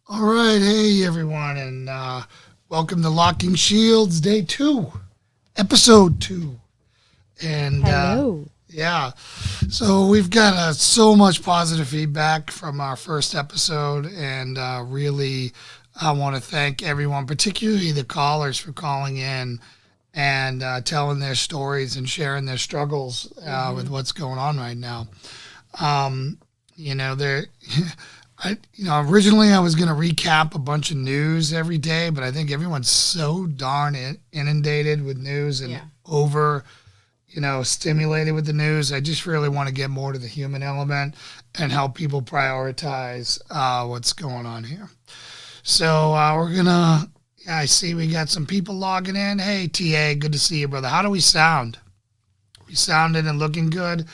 All right, hey everyone, and welcome to Locking Shields Day 2, Episode 2. And Hello. yeah, so we've got so much positive feedback from our first episode, and really I want to thank everyone, particularly the callers, for calling in and telling their stories and sharing their struggles with what's going on right now. There. Originally I was going to recap a bunch of news every day, but I think everyone's so darn inundated with news and stimulated with the news. I just really want to get more to the human element and help people prioritize what's going on here. So we're going to, I see we got some people logging in. Hey, TA, good to see you, brother. How do we sound? We sounded and looking good.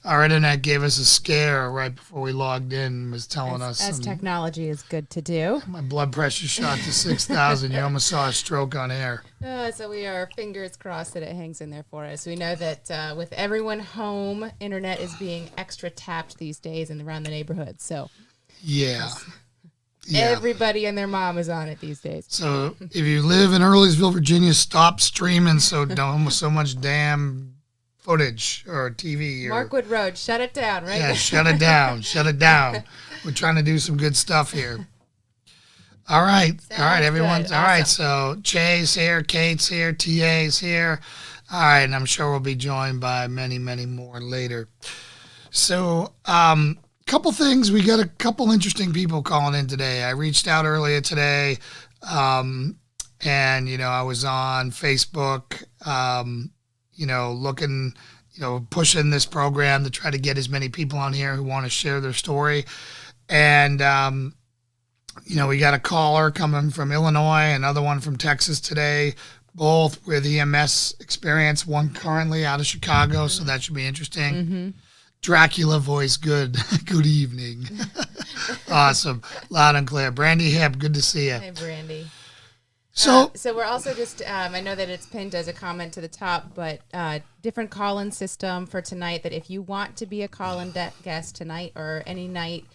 Our internet gave us a scare right before we logged in and was telling us. As technology is good to do. My blood pressure shot to 6,000. You almost saw a stroke on air. So we are fingers crossed that it hangs in there for us. We know that with everyone home, internet is being extra tapped these days and around the neighborhood. So yeah. Everybody and their mom is on it these days. So if you live in Earlysville, Virginia, stop streaming so much damn footage or TV. Markwood Road, shut it down, right? Yeah, shut it down. Shut it down. We're trying to do some good stuff here. All right. All right, everyone. All right, so Chay's here, Kate's here, TA's here. All right, and I'm sure we'll be joined by many, many more later. So couple things. We got a couple interesting people calling in today. I reached out earlier today, and, I was on Facebook, looking, pushing this program to try to get as many people on here who want to share their story. And, we got a caller coming from Illinois, another one from Texas today, both with EMS experience, one currently out of Chicago, so that should be interesting. Mm-hmm. Dracula voice, good. Good evening. Awesome. Loud and clear. Brandy Hip, good to see you. Hey, Brandy. So we're also just, I know that it's pinned as a comment to the top, but different call-in system for tonight, that if you want to be a call-in guest tonight or any night,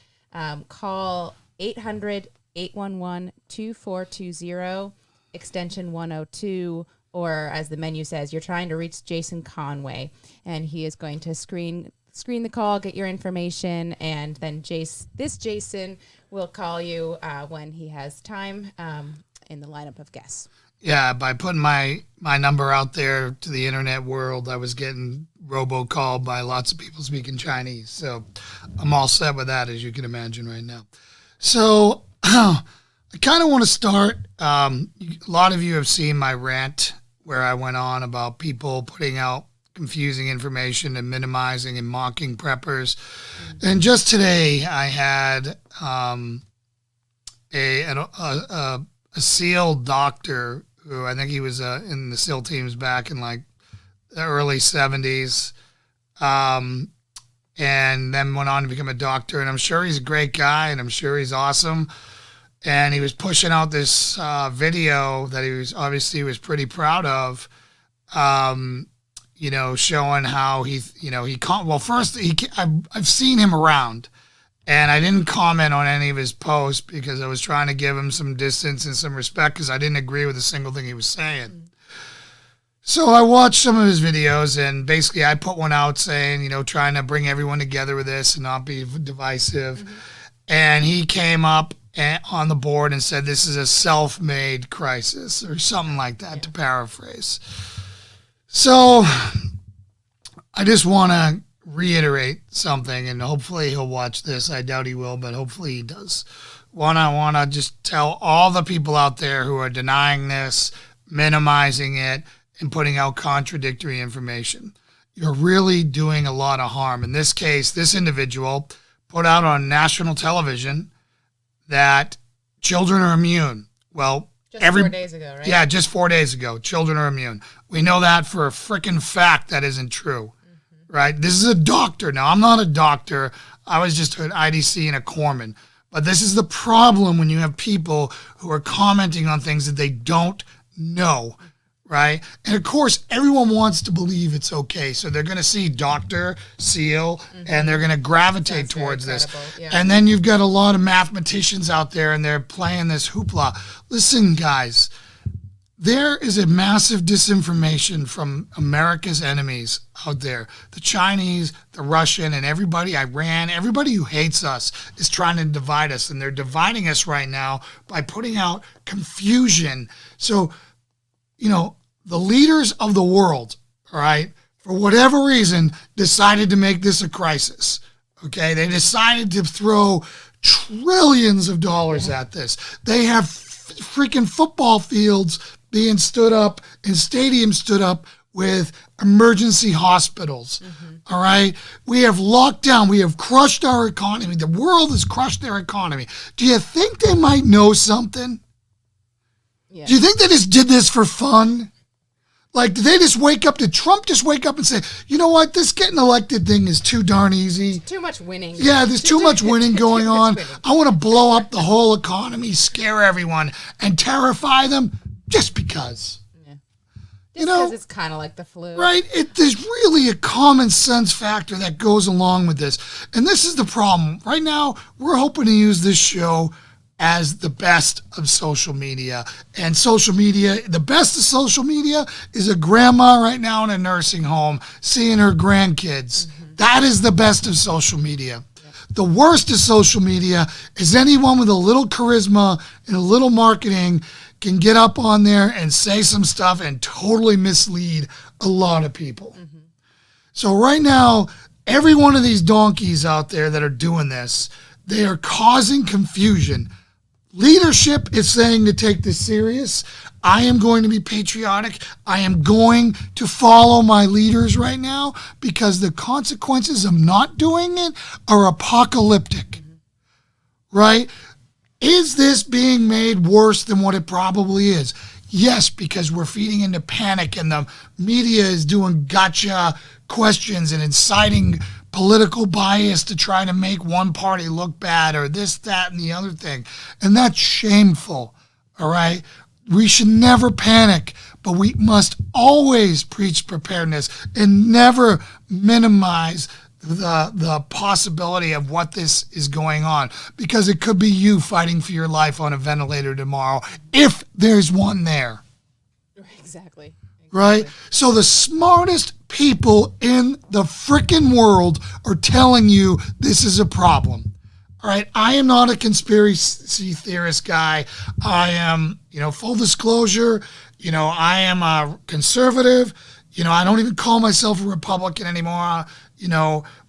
call 800-811-2420, extension 102, or as the menu says, you're trying to reach Jason Conway, and he is going to screen the call, get your information, and then Jason will call you when he has time in the lineup of guests. Yeah, by putting my number out there to the internet world, I was getting robocalled by lots of people speaking Chinese. So I'm all set with that, as you can imagine right now. So I kind of want to start. A lot of you have seen my rant where I went on about people putting out confusing information and minimizing and mocking preppers. And just today I had a SEAL doctor who, I think he was in the SEAL teams back in like the early 70s, and then went on to become a doctor. And I'm sure he's a great guy, and I'm sure he's awesome. And he was pushing out this video that he was pretty proud of, showing how I've seen him around, and I didn't comment on any of his posts because I was trying to give him some distance and some respect because I didn't agree with a single thing he was saying. So I watched some of his videos, and basically I put one out saying, trying to bring everyone together with this and not be divisive. Mm-hmm. And he came up on the board and said, this is a self-made crisis or something like that, to paraphrase. So I just want to reiterate something, and hopefully he'll watch this. I doubt he will, but hopefully he does. I want to just tell all the people out there who are denying this, minimizing it, and putting out contradictory information. You're really doing a lot of harm. In this case, this individual put out on national television that children are immune. Well, just 4 days ago, right? Yeah, just 4 days ago. Children are immune. We know that for a freaking fact that isn't true, right? This is a doctor. Now, I'm not a doctor. I was just an IDC and a corpsman. But this is the problem when you have people who are commenting on things that they don't know, right? And of course, everyone wants to believe it's okay. So they're going to see Dr. Seal and they're going to gravitate towards this. Yeah. And then you've got a lot of mathematicians out there and they're playing this hoopla. Listen, guys, there is a massive disinformation from America's enemies out there. The Chinese, the Russian, and everybody, Iran, everybody who hates us is trying to divide us. And they're dividing us right now by putting out confusion. So, you know, the leaders of the world, all right, for whatever reason, decided to make this a crisis. Okay, they decided to throw trillions of dollars at this. They have freaking football fields being stood up and stadiums stood up with emergency hospitals. All right, we have locked down. We have crushed our economy. The world has crushed their economy. Do you think they might know something? Yeah. Do you think they just did this for fun? Like, did they just wake up? Did Trump just wake up and say, you know what, this getting elected thing is too darn easy? Too much winning. Yeah, there's too much winning going on. I want to blow up the whole economy, scare everyone, and terrify them just because. Yeah. You know, because it's kind of like the flu. right? There's really a common sense factor that goes along with this. And this is the problem. Right now, we're hoping to use this show as the best of social media. And social media, the best of social media is a grandma right now in a nursing home seeing her grandkids. That is the best of social media. The worst of social media is anyone with a little charisma and a little marketing can get up on there and say some stuff and totally mislead a lot of people. So right now, every one of these donkeys out there that are doing this, they are causing confusion. Leadership is saying to take this serious. I am going to be patriotic. I am going to follow my leaders right now because the consequences of not doing it are apocalyptic. Right? Is this being made worse than what it probably is? Yes, because we're feeding into panic and the media is doing gotcha questions and inciting political bias to try to make one party look bad or this, that, and the other thing. And that's shameful, all right? We should never panic, but we must always preach preparedness and never minimize the possibility of what this is going on, because it could be you fighting for your life on a ventilator tomorrow if there's one there. Exactly. Right? So the smartest people in the frickin' world are telling you this is a problem. All right? I am not a conspiracy theorist guy. I am, full disclosure, I am a conservative. I don't even call myself a Republican anymore,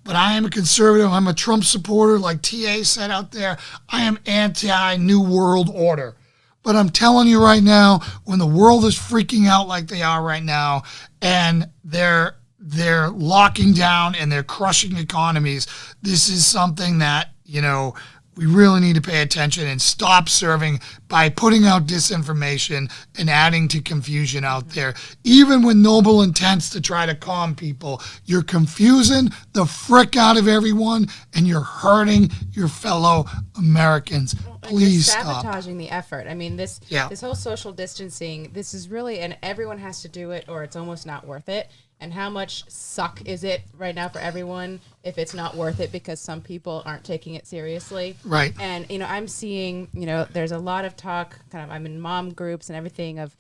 but I am a conservative. I'm a Trump supporter, like TA said out there. I am anti-New World Order. But I'm telling you right now, when the world is freaking out like they are right now, and they're locking down and they're crushing economies, this is something that, we really need to pay attention and stop serving by putting out disinformation and adding to confusion out there. Even with noble intents to try to calm people, you're confusing the frick out of everyone and you're hurting your fellow Americans. Please stop. Sabotaging the effort. I mean, this whole social distancing, this is really, and everyone has to do it or it's almost not worth it. And how much suck is it right now for everyone if it's not worth it because some people aren't taking it seriously? Right. And, I'm seeing, there's a lot of talk, I'm in mom groups and everything of,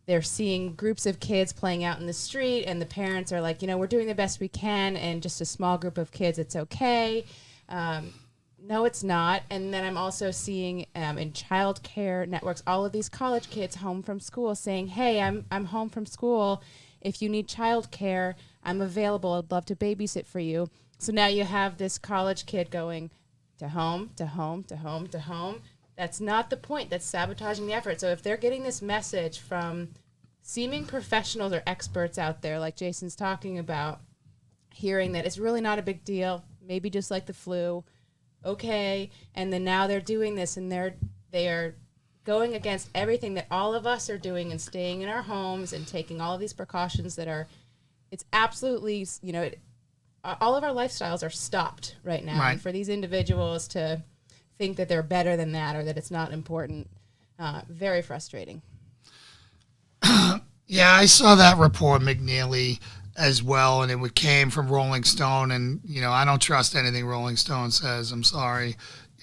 they're seeing groups of kids playing out in the street and the parents are like, we're doing the best we can and just a small group of kids, it's okay. No, it's not. And then I'm also seeing in child care networks, all of these college kids home from school saying, hey, I'm home from school. If you need childcare, I'm available. I'd love to babysit for you. So now you have this college kid going to home, to home, to home, to home. That's not the point. That's sabotaging the effort. So if they're getting this message from seeming professionals or experts out there, like Jason's talking about, hearing that it's really not a big deal, maybe just like the flu, okay, and then now they're doing this and they are going against everything that all of us are doing and staying in our homes and taking all of these precautions it's absolutely, all of our lifestyles are stopped right now. Right. And for these individuals to think that they're better than that or that it's not important, very frustrating. Yeah, I saw that report, McNeely, as well, and it came from Rolling Stone. And, I don't trust anything Rolling Stone says. I'm sorry.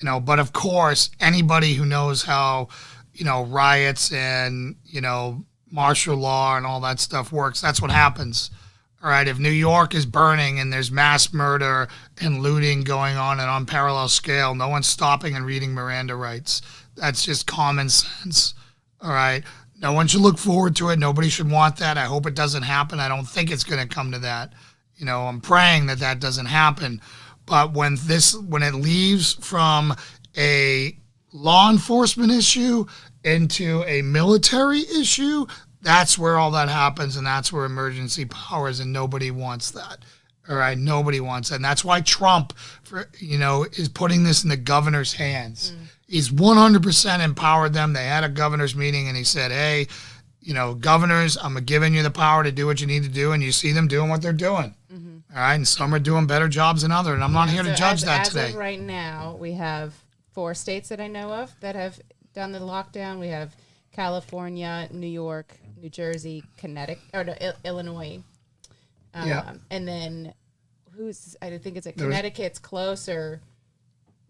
But of course, anybody who knows how, riots and, martial law and all that stuff works, that's what happens. All right, if New York is burning and there's mass murder and looting going on at an unparalleled scale, no one's stopping and reading Miranda rights. That's just common sense. All right. No one should look forward to it. Nobody should want that. I hope it doesn't happen. I don't think it's going to come to that. I'm praying that that doesn't happen. But when it leaves from a law enforcement issue into a military issue, that's where all that happens, and that's where emergency powers, and nobody wants that. All right, nobody wants that. And that's why Trump, is putting this in the governor's hands. He's 100% empowered them. They had a governor's meeting, and he said, hey, governors, I'm giving you the power to do what you need to do, and you see them doing what they're doing. All right, and some are doing better jobs than others, and I'm not here to judge that today. As of right now, we have 4 states that I know of that have done the lockdown. We have California, New York, New Jersey, Illinois. And then I think it's Connecticut's closer.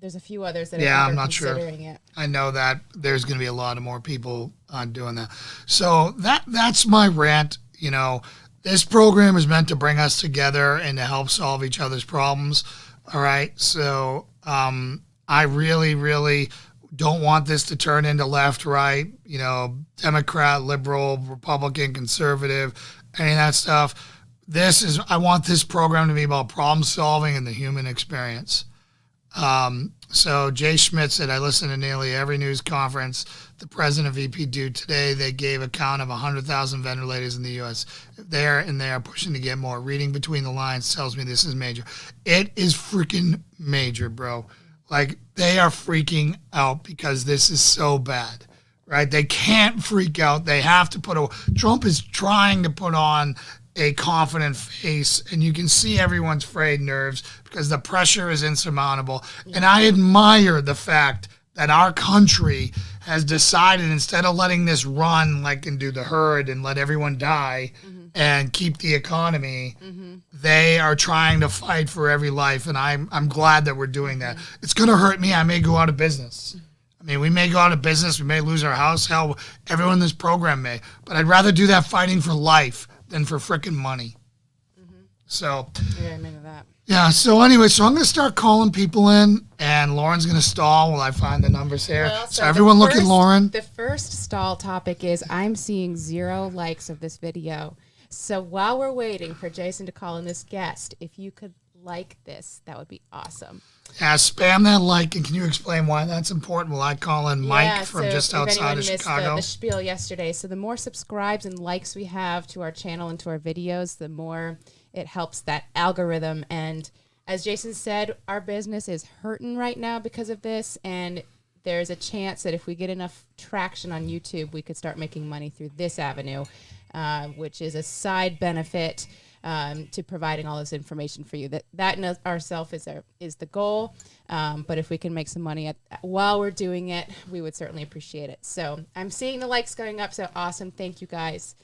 There's a few others that I'm not considering sure. It. I know that there's going to be a lot of more people doing that. So that's my rant. This program is meant to bring us together and to help solve each other's problems. All right. So I really, really don't want this to turn into left, right, Democrat, liberal, Republican, conservative, any of that stuff. I want this program to be about problem solving and the human experience. So Jay Schmidt said, I listen to nearly every news conference the president of VP do today. They gave a count of 100,000 ventilators in the U.S. They are pushing to get more. Reading between the lines tells me this is major. It is freaking major, bro. Like, they are freaking out because this is so bad, right? They can't freak out. They have to Trump is trying to put on a confident face, and you can see everyone's frayed nerves because the pressure is insurmountable. Yeah. And I admire the fact that our country has decided, instead of letting this run and do the herd and let everyone die and keep the economy, they are trying to fight for every life, and I'm glad that we're doing that. It's going to hurt me. I may go out of business. I mean, we may go out of business. We may lose our house. Hell, everyone in this program may. But I'd rather do that fighting for life than for frickin' money. So, yeah, I'm into that. Yeah, so anyway, I'm going to start calling people in, and Lauren's going to stall while I find the numbers here. Well, so everyone look at Lauren. The first stall topic is I'm seeing 0 likes of this video. So while we're waiting for Jason to call in this guest, if you could like this, that would be awesome. Yeah, spam that like, and can you explain why that's important? Will I call in Mike from just outside of Chicago? The spiel yesterday. So the more subscribes and likes we have to our channel and to our videos, the more it helps that algorithm. And as Jason said, our business is hurting right now because of this, and there's a chance that if we get enough traction on YouTube, we could start making money through this avenue, which is a side benefit to providing all this information for you. That in ourselves is the goal. But if we can make some money while we're doing it, we would certainly appreciate it. So I'm seeing the likes going up. So awesome. Thank you guys.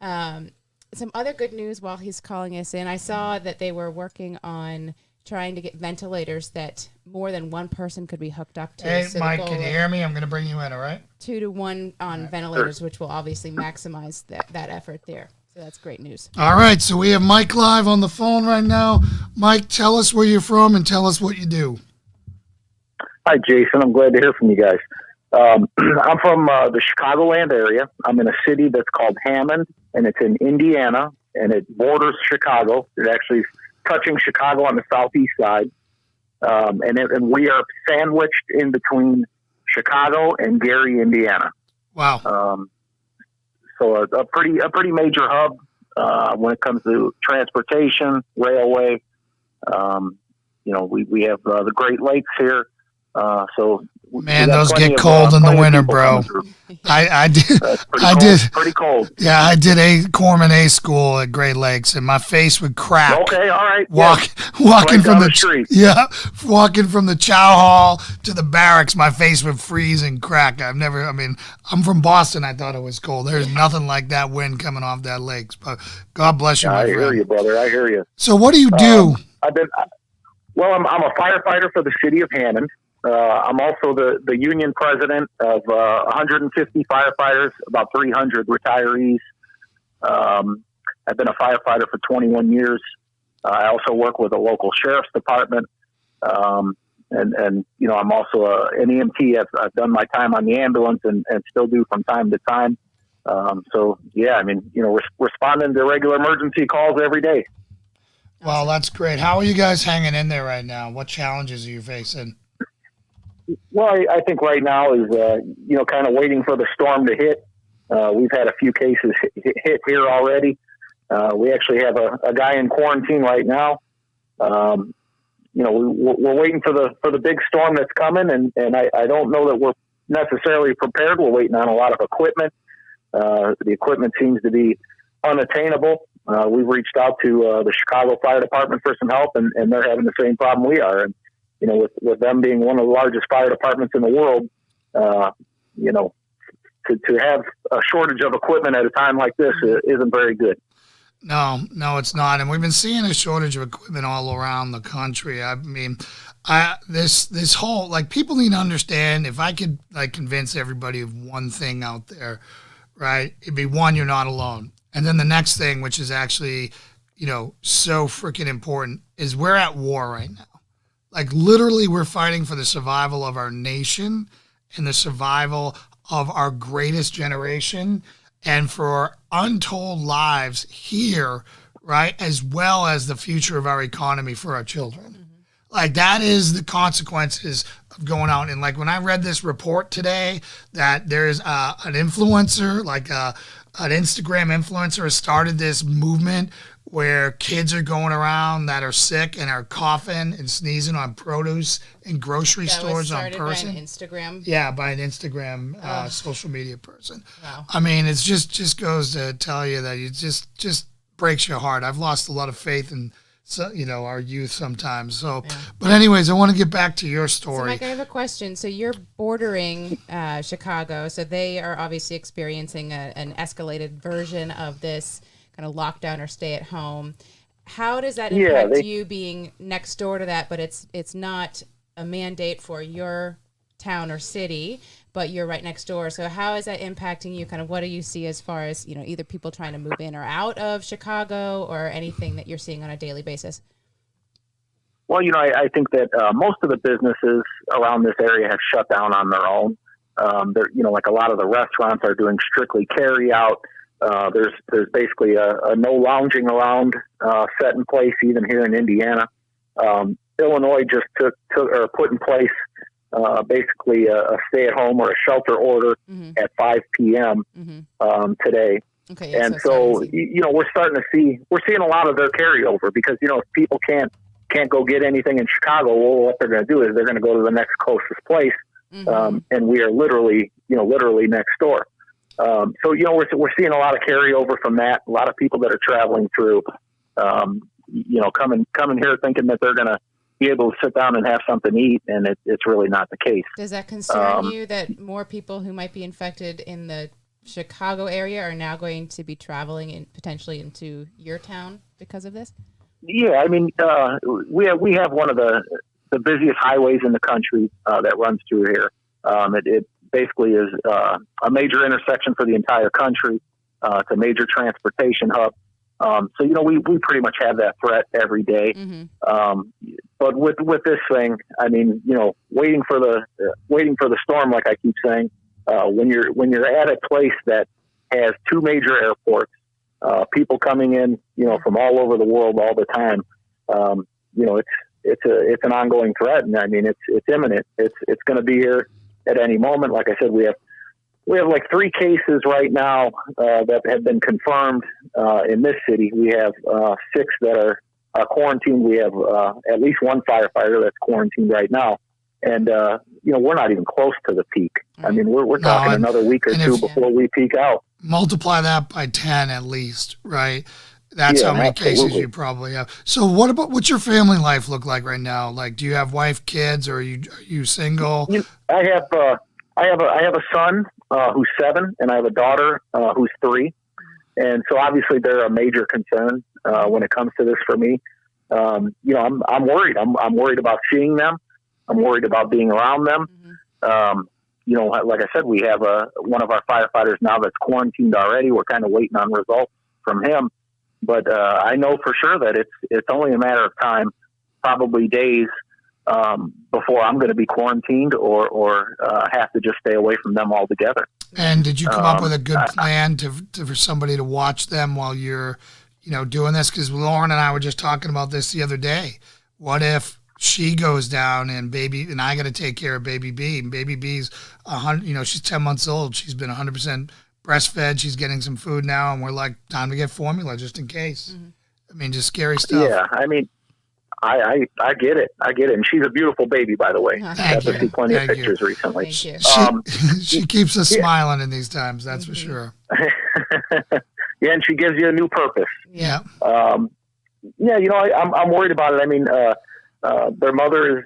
Some other good news while he's calling us in. I saw that they were working on trying to get ventilators that more than one person could be hooked up to. Hey, so Mike, can you hear me? I'm going to bring you in, all right? 2 to 1 on ventilators, which will obviously maximize that effort there. So that's great news. All right, so we have Mike live on the phone right now. Mike, tell us where you're from and tell us what you do. Hi, Jason. I'm glad to hear from you guys. I'm from the Chicagoland area. I'm in a city that's called Hammond, and it's in Indiana, and it borders Chicago. It actually is touching Chicago on the southeast side. And we are sandwiched in between Chicago and Gary, Indiana. Wow. So a pretty major hub when it comes to transportation, railway. We have the Great Lakes here. So man, those get cold in the winter, bro. I did. Pretty cold. Yeah, I did Corpsman A school at Great Lakes, and my face would crack. Okay, all right. Walking right from the street. Yeah, walking from the chow hall to the barracks, my face would freeze and crack. I'm from Boston. I thought it was cold. There's nothing like that wind coming off that lakes. But God bless you, my friend. I hear you, brother. I hear you. So what do you do? I'm a firefighter for the city of Hammond. I'm also the union president of 150 firefighters, about 300 retirees. I've been a firefighter for 21 years. I also work with a local sheriff's department. And I'm also an EMT. I've done my time on the ambulance and still do from time to time. Responding to regular emergency calls every day. Well, that's great. How are you guys hanging in there right now? What challenges are you facing? Well, I think right now is, kind of waiting for the storm to hit. We've had a few cases hit here already. We actually have a guy in quarantine right now. We're waiting for the big storm that's coming, and I don't know that we're necessarily prepared. We're waiting on a lot of equipment. The equipment seems to be unattainable. We've reached out to the Chicago Fire Department for some help, and they're having the same problem we are. And with them being one of the largest fire departments in the world, to have a shortage of equipment at a time like this isn't very good. No, it's not. And we've been seeing a shortage of equipment all around the country. I mean, this whole, like, people need to understand, if I could, like, convince everybody of one thing out there, right, it'd be, one, you're not alone. And then the next thing, which is actually, so freaking important, is we're at war right now. Like, literally, we're fighting for the survival of our nation and the survival of our greatest generation and for untold lives here, right, as well as the future of our economy for our children. Mm-hmm. Like, that is the consequences of going out. And, like, when I read this report today that there's an influencer, like an Instagram influencer has started this movement where kids are going around that are sick and are coughing and sneezing on produce in grocery stores on person. By an Instagram? Yeah, by an Instagram social media person. Wow. I mean, it's just goes to tell you that it just breaks your heart. I've lost a lot of faith in our youth sometimes. So, yeah. But anyways, I want to get back to your story. So, Mike, I have a question. So you're bordering Chicago, so they are obviously experiencing an escalated version of this kind of lockdown or stay at home. How does that impact you being next door to that, but it's not a mandate for your town or city, but you're right next door. So how is that impacting you? Kind of what do you see as far as, either people trying to move in or out of Chicago or anything that you're seeing on a daily basis? Well, I think that most of the businesses around this area have shut down on their own. Like a lot of the restaurants are doing strictly carry out. There's basically a no lounging around set in place even here in Indiana. Illinois just put in place basically a stay at home or a shelter order at 5 p.m. Today. Okay, yeah, and so we're seeing a lot of their carryover because if people can't go get anything in Chicago, well, what they're going to do is they're going to go to the next closest place, and we are literally next door. We're seeing a lot of carryover from that. A lot of people that are traveling through, coming here thinking that they're going to be able to sit down and have something to eat, and it's really not the case. Does that concern you that more people who might be infected in the Chicago area are now going to be traveling potentially into your town because of this? Yeah, I mean, we have one of the busiest highways in the country that runs through here. It basically is a major intersection for the entire country. It's a major transportation hub. We pretty much have that threat every day. But with this thing, I mean, waiting for the storm, like I keep saying, when you're at a place that has two major airports, people coming in, from all over the world all the time, it's an ongoing threat, and I mean it's imminent. It's going to be here at any moment. Like I said, we have like 3 cases right now that have been confirmed in this city. We have 6 that are quarantined. We have at least 1 firefighter that's quarantined right now, And, we're not even close to the peak. I mean, we're talking another week or two before we peak out. Multiply that by 10 at least, right? That's how many cases you probably have. So what's your family life look like right now? Like, do you have wife, kids, or are you single? I have a son who's 7, and I have a daughter who's 3. And so obviously they're a major concern when it comes to this for me. I'm worried. I'm worried about seeing them. I'm worried about being around them. Like I said, we have one of our firefighters now that's quarantined already. We're kind of waiting on results from him. But I know for sure that it's only a matter of time, probably days, before I'm going to be quarantined or have to just stay away from them altogether. And did you come up with a good plan for somebody to watch them while you're, doing this? Because Lauren and I were just talking about this the other day. What if she goes down and I got to take care of baby B, and baby B's 100, she's 10 months old. She's been 100% breastfed. She's getting some food now, and we're like, time to get formula just in case. I mean, just scary stuff. Yeah, I mean, I get it. And she's a beautiful baby, by the way. I got to see plenty of pictures recently. Thank you. She keeps us smiling in these times, that's for sure. Yeah, and she gives you a new purpose. Yeah. I'm worried about it. I mean, their mother is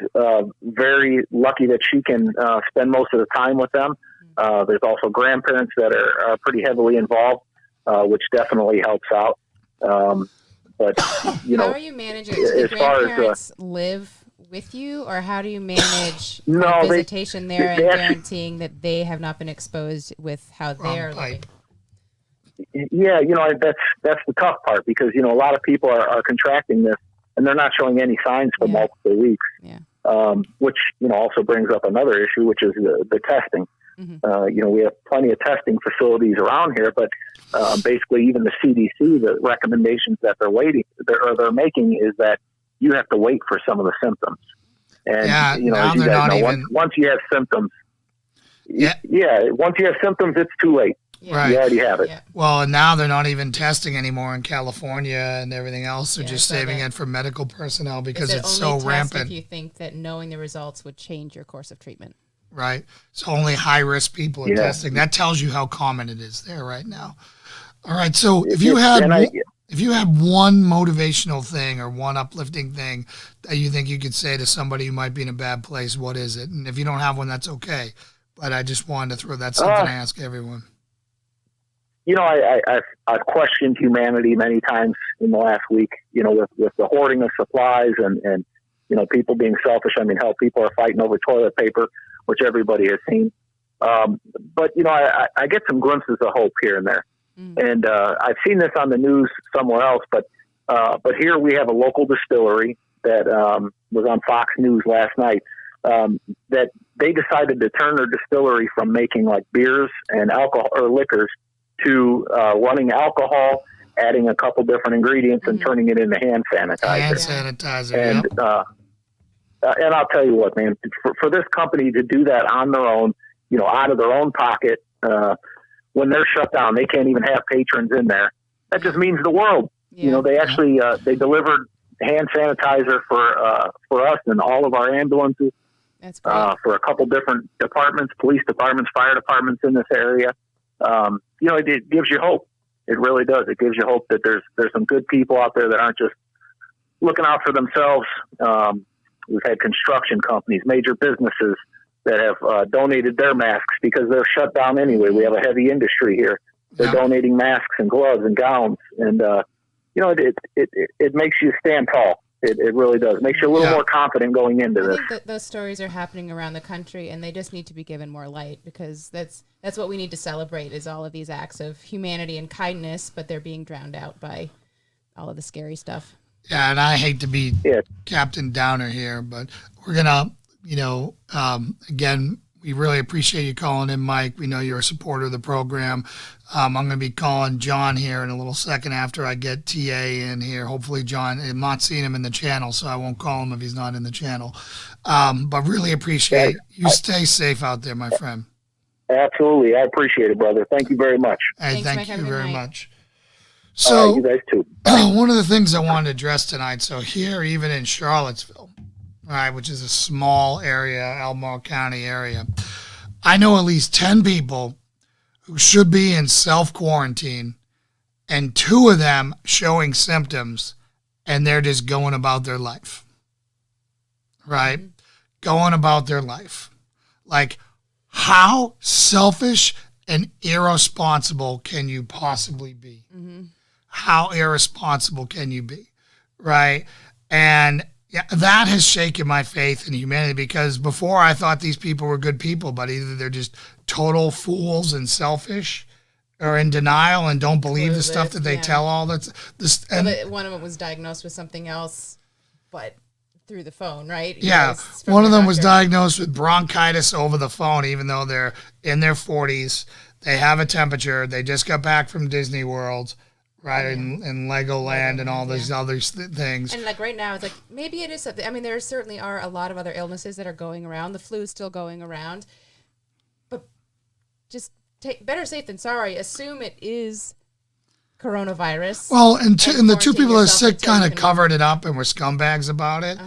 very lucky that she can spend most of the time with them. There's also grandparents that are pretty heavily involved, which definitely helps out. But how are you managing? Do the grandparents live with you, or how do you manage visitation there and guaranteeing that they have not been exposed with how they're living? Yeah, that's the tough part, because a lot of people are contracting this and they're not showing any signs for multiple weeks. Yeah. Which also brings up another issue, which is the testing. We have plenty of testing facilities around here, but basically even the CDC, the recommendations that they're making is that you have to wait for some of the symptoms. And as you guys know, once you have symptoms, once you have symptoms, it's too late. Yeah. Right. You already have it. Yeah. Well, and now they're not even testing anymore in California and everything else. They're just saving it for medical personnel because it's so rampant. If you think that knowing the results would change your course of treatment. Right. So only high-risk people are testing. That tells you how common it is there right now. All right. So if you had one motivational thing or one uplifting thing that you think you could say to somebody who might be in a bad place, what is it? And if you don't have one, that's okay. But I just wanted to throw that something I ask everyone. I've questioned humanity many times in the last week, with the hoarding of supplies and people being selfish. I mean, hell, people are fighting over toilet paper, which everybody has seen. But I get some glimpses of hope here and there. And I've seen this on the news somewhere else, but here we have a local distillery that was on Fox News last night, that they decided to turn their distillery from making like beers and alcohol or liquors to running alcohol, adding a couple different ingredients, and turning it into hand sanitizer. Hand sanitizer, and I'll tell you what, man, for this company to do that on their own, out of their own pocket, when they're shut down, they can't even have patrons in there. That just means the world. Yeah. They actually they delivered hand sanitizer for us and all of our ambulances. That's great. For a couple different departments, police departments, fire departments in this area. It gives you hope. It really does. It gives you hope that there's some good people out there that aren't just looking out for themselves. We've had construction companies, major businesses that have donated their masks because they're shut down anyway. We have a heavy industry here. They're donating masks and gloves and gowns, and it makes you stand tall. It really does. It makes you a little more confident going into this. I think that those stories are happening around the country, and they just need to be given more light, because that's what we need to celebrate, is all of these acts of humanity and kindness, but they're being drowned out by all of the scary stuff. Yeah, and I hate to be Captain Downer here, but we're going to, again, we really appreciate you calling in, Mike. We know you're a supporter of the program. I'm going to be calling John here in a little second after I get TA in here. Hopefully, John, I'm not seeing him in the channel, so I won't call him if he's not in the channel. But really appreciate you. Stay safe out there, my friend. Absolutely. I appreciate it, brother. Thank you very much. Hey, Thanks, thank Mike. you very Mike. much. So, you guys too. One of the things I wanted to address tonight, so here, even in Charlottesville, right, which is a small area, Albemarle County area. I know at least 10 people who should be in self-quarantine, and 2 of them showing symptoms, and they're just going about their life, right? Mm-hmm. Going about their life. Like, how selfish and irresponsible can you possibly be? Mm-hmm. How irresponsible can you be, right? And yeah, that has shaken my faith in humanity, because before I thought these people were good people, but either they're just total fools and selfish, or in denial and don't believe the stuff that they tell all that's this. And one of them was diagnosed with something else, but through the phone, right? Yeah, one of them was diagnosed with bronchitis over the phone, even though they're in their 40s. They have a temperature. They just got back from Disney World. Right, in Legoland and all these other things. And like right now, it's like maybe it is something. I mean, there certainly are a lot of other illnesses that are going around. The flu is still going around. But just better safe than sorry. Assume it is coronavirus. Well, and the 2 people that are sick kind of covered it up and were scumbags about it.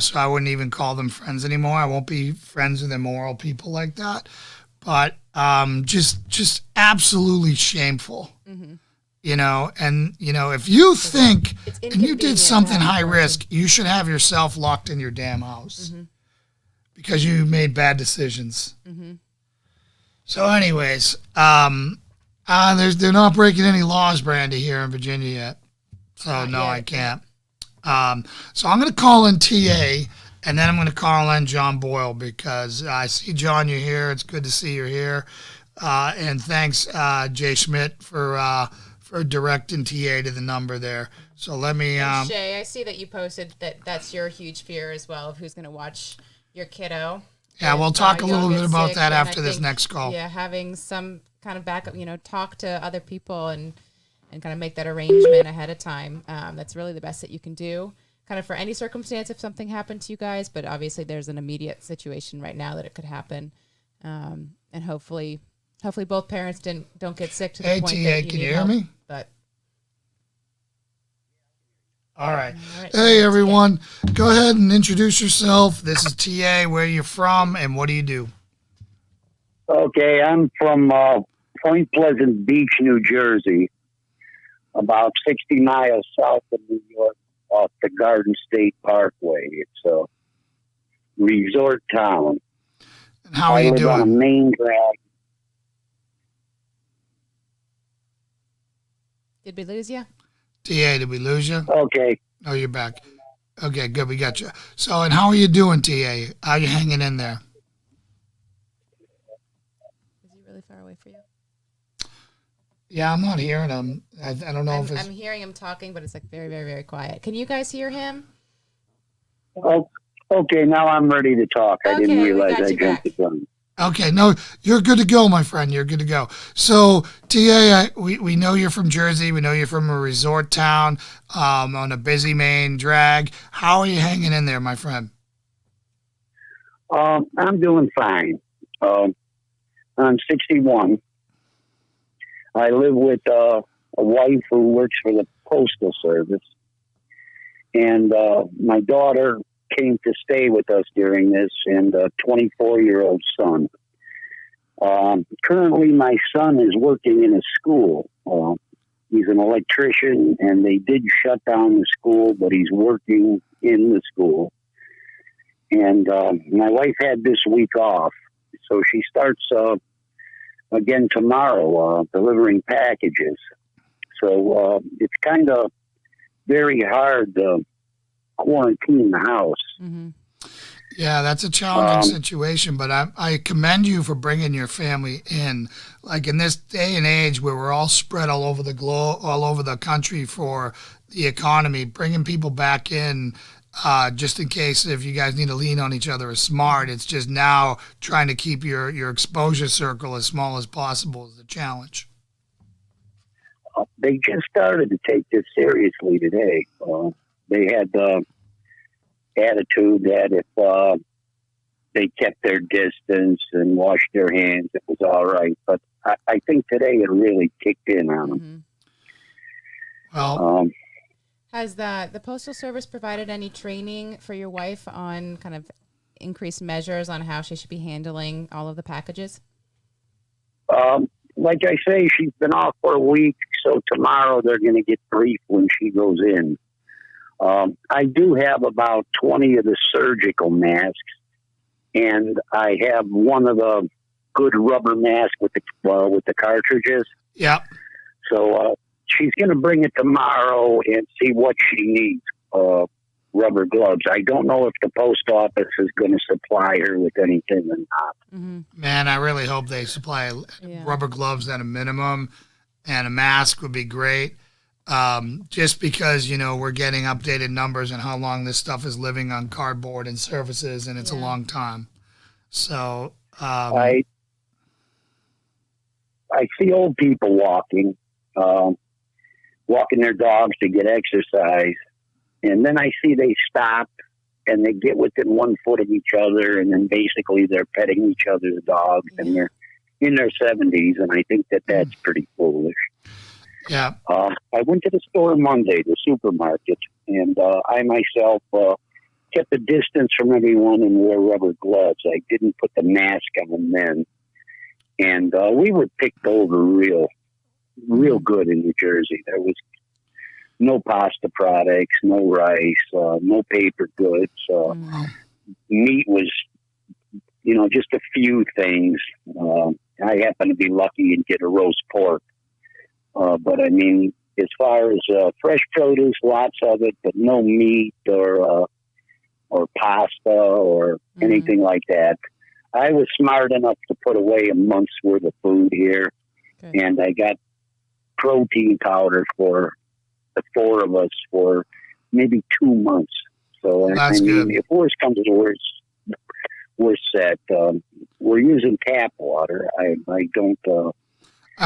So I wouldn't even call them friends anymore. I won't be friends with immoral people like that. But just absolutely shameful. Mm-hmm. If you think and you did something high risk, you should have yourself locked in your damn house because you made bad decisions. Mm-hmm. So anyways, they're not breaking any laws, Brandy, here in Virginia yet. So no, I can't. So I'm going to call in TA, and then I'm going to call in John Boyle, because I see, John, you're here. It's good to see you're here. And thanks, Jay Schmidt, for directing TA to the number there. So let me... Shay, I see that you posted that's your huge fear as well, of who's going to watch your kiddo. Yeah, we'll talk a little bit about that after this next call. Yeah, having some kind of backup, talk to other people and kind of make that arrangement ahead of time. That's really the best that you can do, kind of for any circumstance if something happened to you guys. But obviously there's an immediate situation right now that it could happen. And hopefully both parents don't get sick to the point that you TA, can you hear me? But all right. Hey, everyone. Go ahead and introduce yourself. This is TA. Where are you from, and what do you do? Okay, I'm from Point Pleasant Beach, New Jersey, about 60 miles south of New York, off the Garden State Parkway. It's a resort town. And how are you doing? I live on a main drag. Did we lose you? TA, did we lose you? Okay. Oh, you're back. Okay, good. We got you. So, and how are you doing, TA? How are you hanging in there? Is he really far away for you? Yeah, I'm not hearing him. I don't know if it's... I'm hearing him talking, but it's like very, very, very quiet. Can you guys hear him? Oh, okay, now I'm ready to talk. I didn't realize I jumped the gun. Okay, no, you're good to go, my friend. You're good to go. So, TA, we know you're from Jersey. We know you're from a resort town on a busy main drag. How are you hanging in there, my friend? I'm doing fine. I'm 61. I live with a wife who works for the Postal Service. And my daughter came to stay with us during this, and a 24-year-old son. Currently, my son is working in a school. He's an electrician, and they did shut down the school, but he's working in the school. And my wife had this week off, so she starts again tomorrow delivering packages. So it's kind of very hard to quarantine the house. Mm-hmm. Yeah, that's a challenging situation, but I commend you for bringing your family in. Like in this day and age where we're all spread all over the globe, all over the country for the economy, bringing people back in just in case if you guys need to lean on each other is smart. It's just now trying to keep your exposure circle as small as possible is the challenge. They just started to take this seriously today. They had the attitude that if they kept their distance and washed their hands, it was all right. But I think today it really kicked in on them. Mm-hmm. Well, Has the Postal Service provided any training for your wife on kind of increased measures on how she should be handling all of the packages? Like I say, she's been off for a week, so tomorrow they're going to get briefed when she goes in. I do have about 20 of the surgical masks, and I have one of the good rubber masks with the cartridges. Yep. So she's going to bring it tomorrow and see what she needs. Rubber gloves. I don't know if the post office is going to supply her with anything or not. Mm-hmm. Man, I really hope they supply rubber gloves at a minimum, and a mask would be great. Just because, we're getting updated numbers on how long this stuff is living on cardboard and surfaces, and it's a long time. So I see old people walking their dogs to get exercise. And then I see they stop and they get within 1 foot of each other, and then basically they're petting each other's dogs, and they're in their 70s, and I think that's pretty foolish. Yeah. I went to the store Monday, the supermarket, and I myself kept a distance from everyone and wore rubber gloves. I didn't put the mask on then. And we were picked over real good in New Jersey. There was no pasta products, no rice, no paper goods. Meat was, just a few things. I happen to be lucky and get a roast pork. But I mean, as far as fresh produce, lots of it, but no meat or pasta or anything like that. I was smart enough to put away a month's worth of food here, and I got protein powder for the 4 of us for maybe 2 months. So that's good. If worse comes to worse, we're set. We're using tap water. I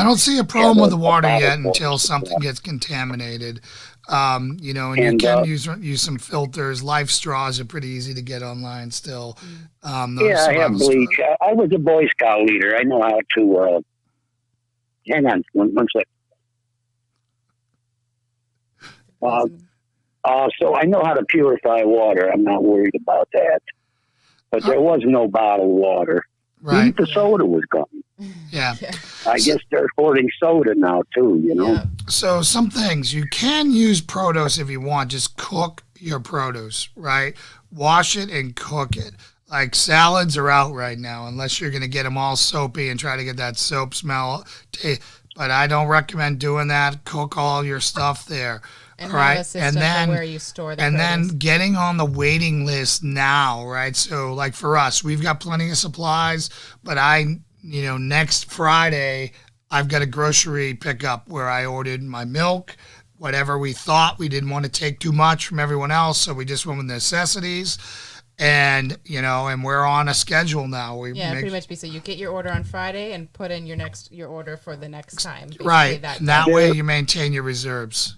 don't see a problem with the water yet until something gets contaminated. And you can use some filters. Life straws are pretty easy to get online still. I have bleach. I was a Boy Scout leader. I know how to. Hang on one sec. So I know how to purify water. I'm not worried about that. But there was no bottled water. Right. Even the soda was gone. Yeah. I guess they're hoarding soda now, too, Yeah. So some things, you can use produce if you want. Just cook your produce, right? Wash it and cook it. Like salads are out right now, unless you're going to get them all soapy and try to get that soap smell. But I don't recommend doing that. Cook all your stuff there. And have a system for where you store the produce. Then getting on the waiting list now, right? So like for us, we've got plenty of supplies, but next Friday, I've got a grocery pickup where I ordered my milk, whatever we thought. We didn't want to take too much from everyone else, so we just went with necessities. And, and we're on a schedule now. Pretty much. So you get your order on Friday and put in your order for the next time. Right. That way you maintain your reserves.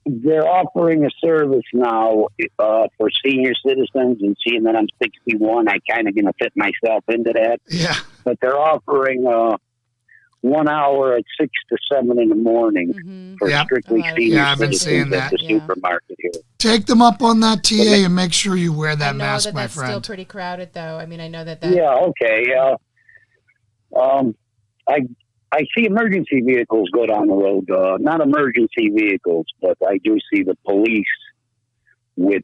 They're offering a service now for senior citizens, and seeing that I'm 61, I kind of going to fit myself into that. Yeah. But they're offering 1 hour at 6 to 7 in the morning for strictly senior citizens at the supermarket here. Take them up on that, TA, and make sure you wear that mask, my friend. That's still pretty crowded, though. I mean, I know that. Yeah. Okay. I see emergency vehicles go down the road. Not emergency vehicles, but I do see the police with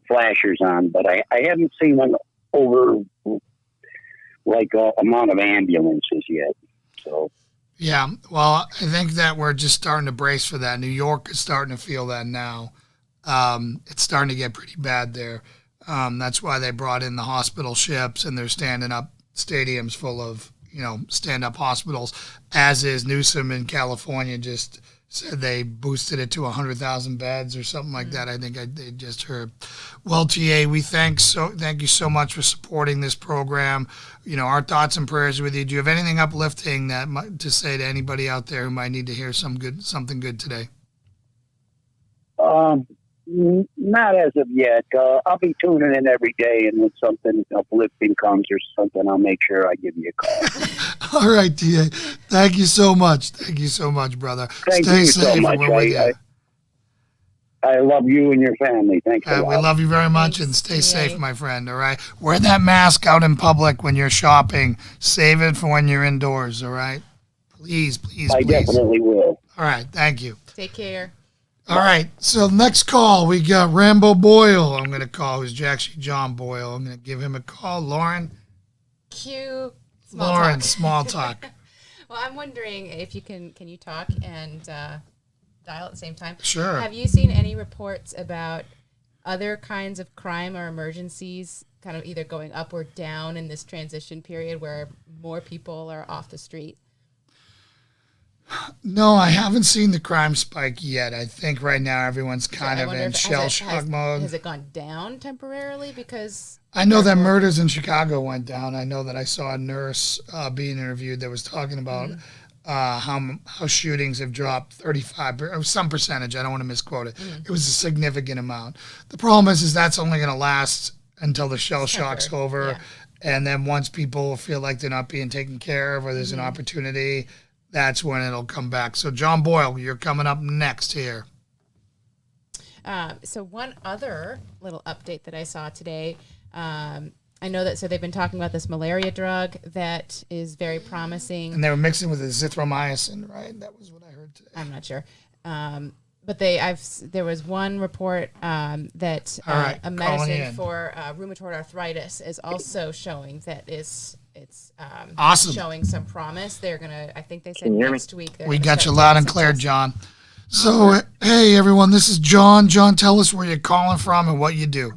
flashers on. But I haven't seen an amount of ambulances yet. So. Yeah, well, I think that we're just starting to brace for that. New York is starting to feel that now. It's starting to get pretty bad there. That's why they brought in the hospital ships, and they're standing up stadiums full of stand-up hospitals, as is Newsom in California just said they boosted it to 100,000 beds or something like that. I think they just heard. Well, TA, we thank you so much for supporting this program. Our thoughts and prayers with you. Do you have anything uplifting to say to anybody out there who might need to hear something good today? Not as of yet. I'll be tuning in every day, and when something uplifting comes or something, I'll make sure I give you a call. All right, TA. Thank you so much. Thank you so much, brother. Thank Stay you safe. so much. We're with you. I love you and your family. Thanks a lot. We love you very much, and stay safe, my friend, all right? Wear that mask out in public when you're shopping. Save it for when you're indoors, all right? Please, please, I please. definitely will. All right, thank you. Take care. All right, so next call, we got Rambo Boyle, I'm going to call, who's actually John Boyle. I'm going to give him a call. Lauren? Cue Lauren, small talk. Well, I'm wondering if you can you talk and dial at the same time? Sure. Have you seen any reports about other kinds of crime or emergencies kind of either going up or down in this transition period where more people are off the street? No, I haven't seen the crime spike yet. I think right now everyone's kind of in shell shock mode. Has it gone down temporarily? Because I know that murders in Chicago went down. I know that I saw a nurse being interviewed that was talking about how shootings have dropped 35 or some percentage. I don't want to misquote it. It was a significant amount. The problem is that's only going to last until the shell shock's over. Yeah. And then once people feel like they're not being taken care of or there's an opportunity, that's when it'll come back. So, John Boyle, you're coming up next here. So one other little update that I saw today, I know that they've been talking about this malaria drug that is very promising. And they were mixing with azithromycin, right? That was what I heard today. I'm not sure. But there was one report that a medicine for rheumatoid arthritis is also showing that it's awesome. Showing some promise. They're gonna, I think they said next week. We got you loud and clear, John. So, hey everyone, this is John. John, tell us where you're calling from and what you do.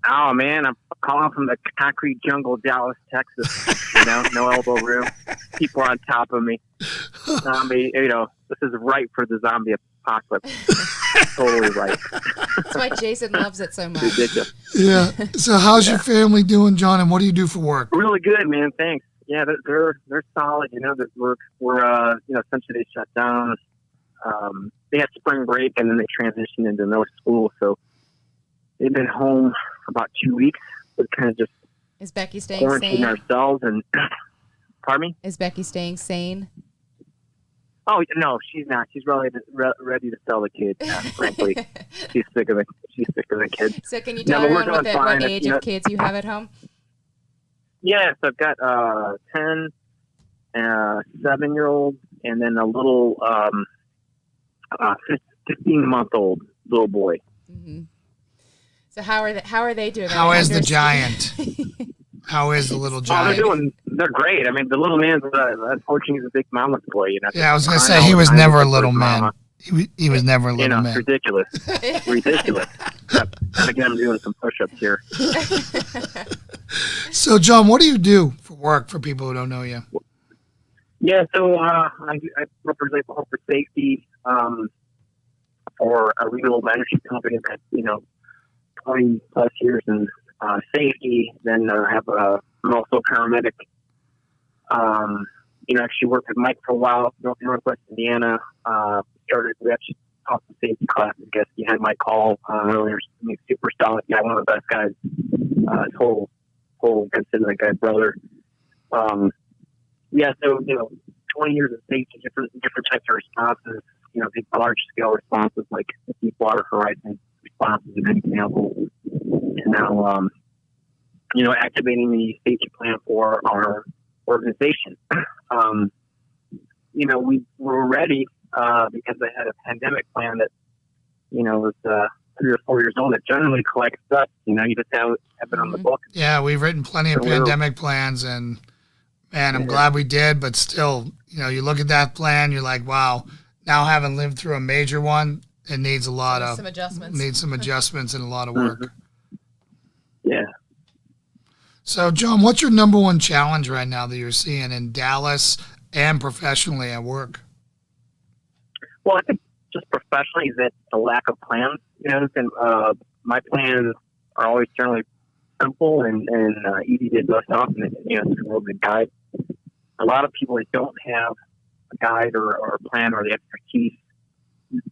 Oh man, I'm calling from the concrete jungle, Dallas, Texas. No elbow room. People are on top of me. Zombie, this is right for the zombie apocalypse. Totally right. That's why Jason loves it so much. Ridiculous. Yeah. So how's your family doing, John, and what do you do for work? Really good, man. Thanks. Yeah, they're solid. We're essentially they shut down. They had spring break and then they transitioned into no school, so they've been home for about 2 weeks. We're kind of just is Becky staying quarantining sane? Ourselves and pardon me? Is Becky staying sane? Oh no, she's not. She's ready to sell the kid. Frankly, she's sick of the kids. So can you tell everyone what age of kids you have at home? Yes, I've got 10, 7-year-old, and then a little 15-month-old little boy. Mm-hmm. So how are they doing? How is the giant? How is the little giant? Oh, they're great. I mean, the little man's unfortunately he's a big mama's boy. Yeah, I was gonna say he was never a little man. He was never a little man. Ridiculous. Gotta get him doing some push-ups here. So, John, what do you do for work for people who don't know you? Yeah, so I represent corporate safety for a renewable energy company that 20 plus years in safety. Then I'm also a paramedic. Actually worked with Mike for a while, Northwest Indiana. We actually taught the safety class. I guess you had my call earlier. Super solid guy, one of the best guys. Total consider that guy brother. So 20 years of safety, different types of responses. Big large scale responses like Deepwater Horizon responses, an example. And now, activating the safety plan for our organization. We were ready because they had a pandemic plan that, was 3 or 4 years old. It generally collects dust. You just have it on the book. Yeah, we've written plenty of pandemic plans, and man, I'm glad we did. But still, you look at that plan, you're like, wow. Now, having lived through a major one, it needs a lot of some adjustments. Needs some adjustments and a lot of work. Mm-hmm. Yeah. So, John, what's your number one challenge right now that you're seeing in Dallas and professionally at work? Well, I think just professionally is that the lack of plans. My plans are always generally simple and easy to dust off, and it's a real good guide. A lot of people that don't have a guide or a plan or the expertise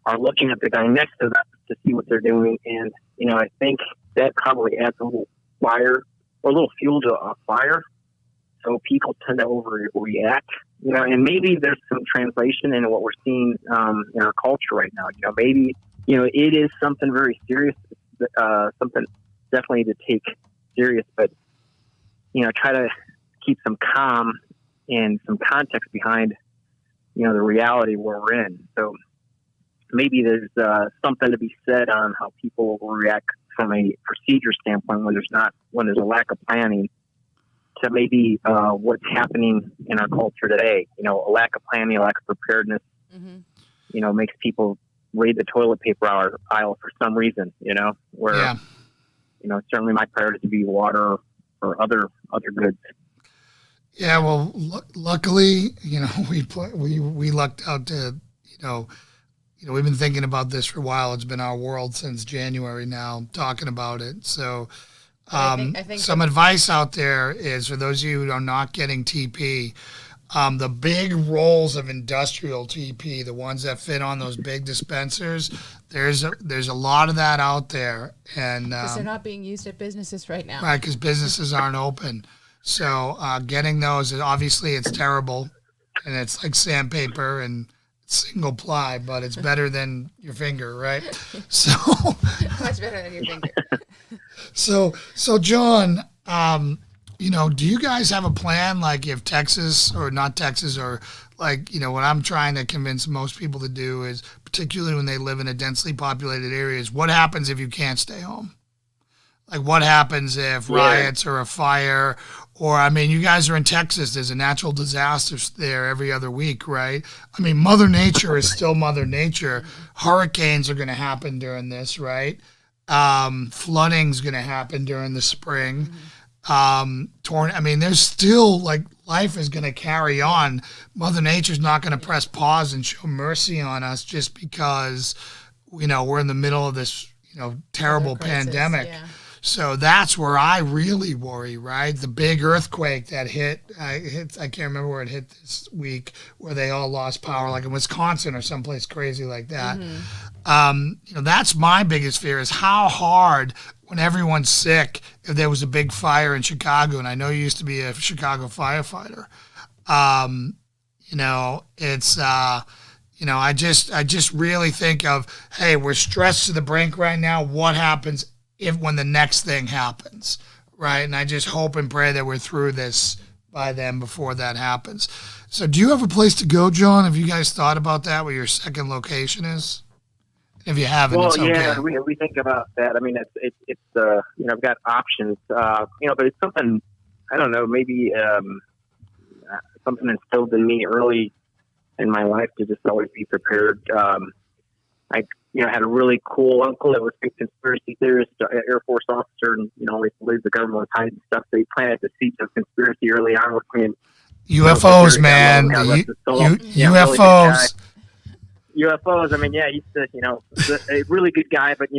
are looking at the guy next to them to see what they're doing, and I think that probably adds a little fire or a little fuel to a fire. So people tend to overreact, and maybe there's some translation into what we're seeing in our culture right now. Maybe it is something very serious, something definitely to take serious, but, try to keep some calm and some context behind, the reality where we're in. So maybe there's something to be said on how people will react from a procedure standpoint when there's a lack of planning, to maybe what's happening in our culture today. A lack of planning, a lack of preparedness, makes people raid the toilet paper aisle for some reason, where, certainly my priority to be water or other goods. Yeah, well, luckily, we lucked out to, we've been thinking about this for a while. It's been our world since January now, talking about it. So I think some advice out there is, for those of you who are not getting TP, the big rolls of industrial TP, the ones that fit on those big dispensers, there's a lot of that out there. And because they're not being used at businesses right now. Right, because businesses aren't open. So getting those, obviously it's terrible, and it's like sandpaper and single ply, but it's better than your finger, right? So much better than your finger. So John, do you guys have a plan, like if Texas or not Texas, or like, what I'm trying to convince most people to do is, particularly when they live in a densely populated areas, what happens if you can't stay home? Like, what happens if riots or a fire, or, you guys are in Texas, there's a natural disaster there every other week, right? Mother Nature is still Mother Nature. Hurricanes are going to happen during this, right? Flooding's going to happen during the spring. There's still, like, life is going to carry on. Mother Nature's not going to press pause and show mercy on us just because, we're in the middle of this, terrible pandemic. Yeah. So that's where I really worry, right? The big earthquake that hit, I can't remember where it hit this week, where they all lost power, like in Wisconsin or someplace crazy like that. That's my biggest fear, is how hard, when everyone's sick, if there was a big fire in Chicago, and I know you used to be a Chicago firefighter, I just really think of, hey, we're stressed to the brink right now. What happens when the next thing happens, right? And I just hope and pray that we're through this by then, before that happens. So do you have a place to go, John? Have you guys thought about that, where your second location is? If you haven't, it's okay. Yeah, we think about that. It's I've got options, but it's something, I don't know, maybe something instilled in me early in my life to just always be prepared. I had a really cool uncle that was a conspiracy theorist, Air Force officer, and, always believed the government was hiding stuff. They planted the seeds of conspiracy early on with me. And, UFOs, man. UFOs. UFOs. He's a really good guy, but,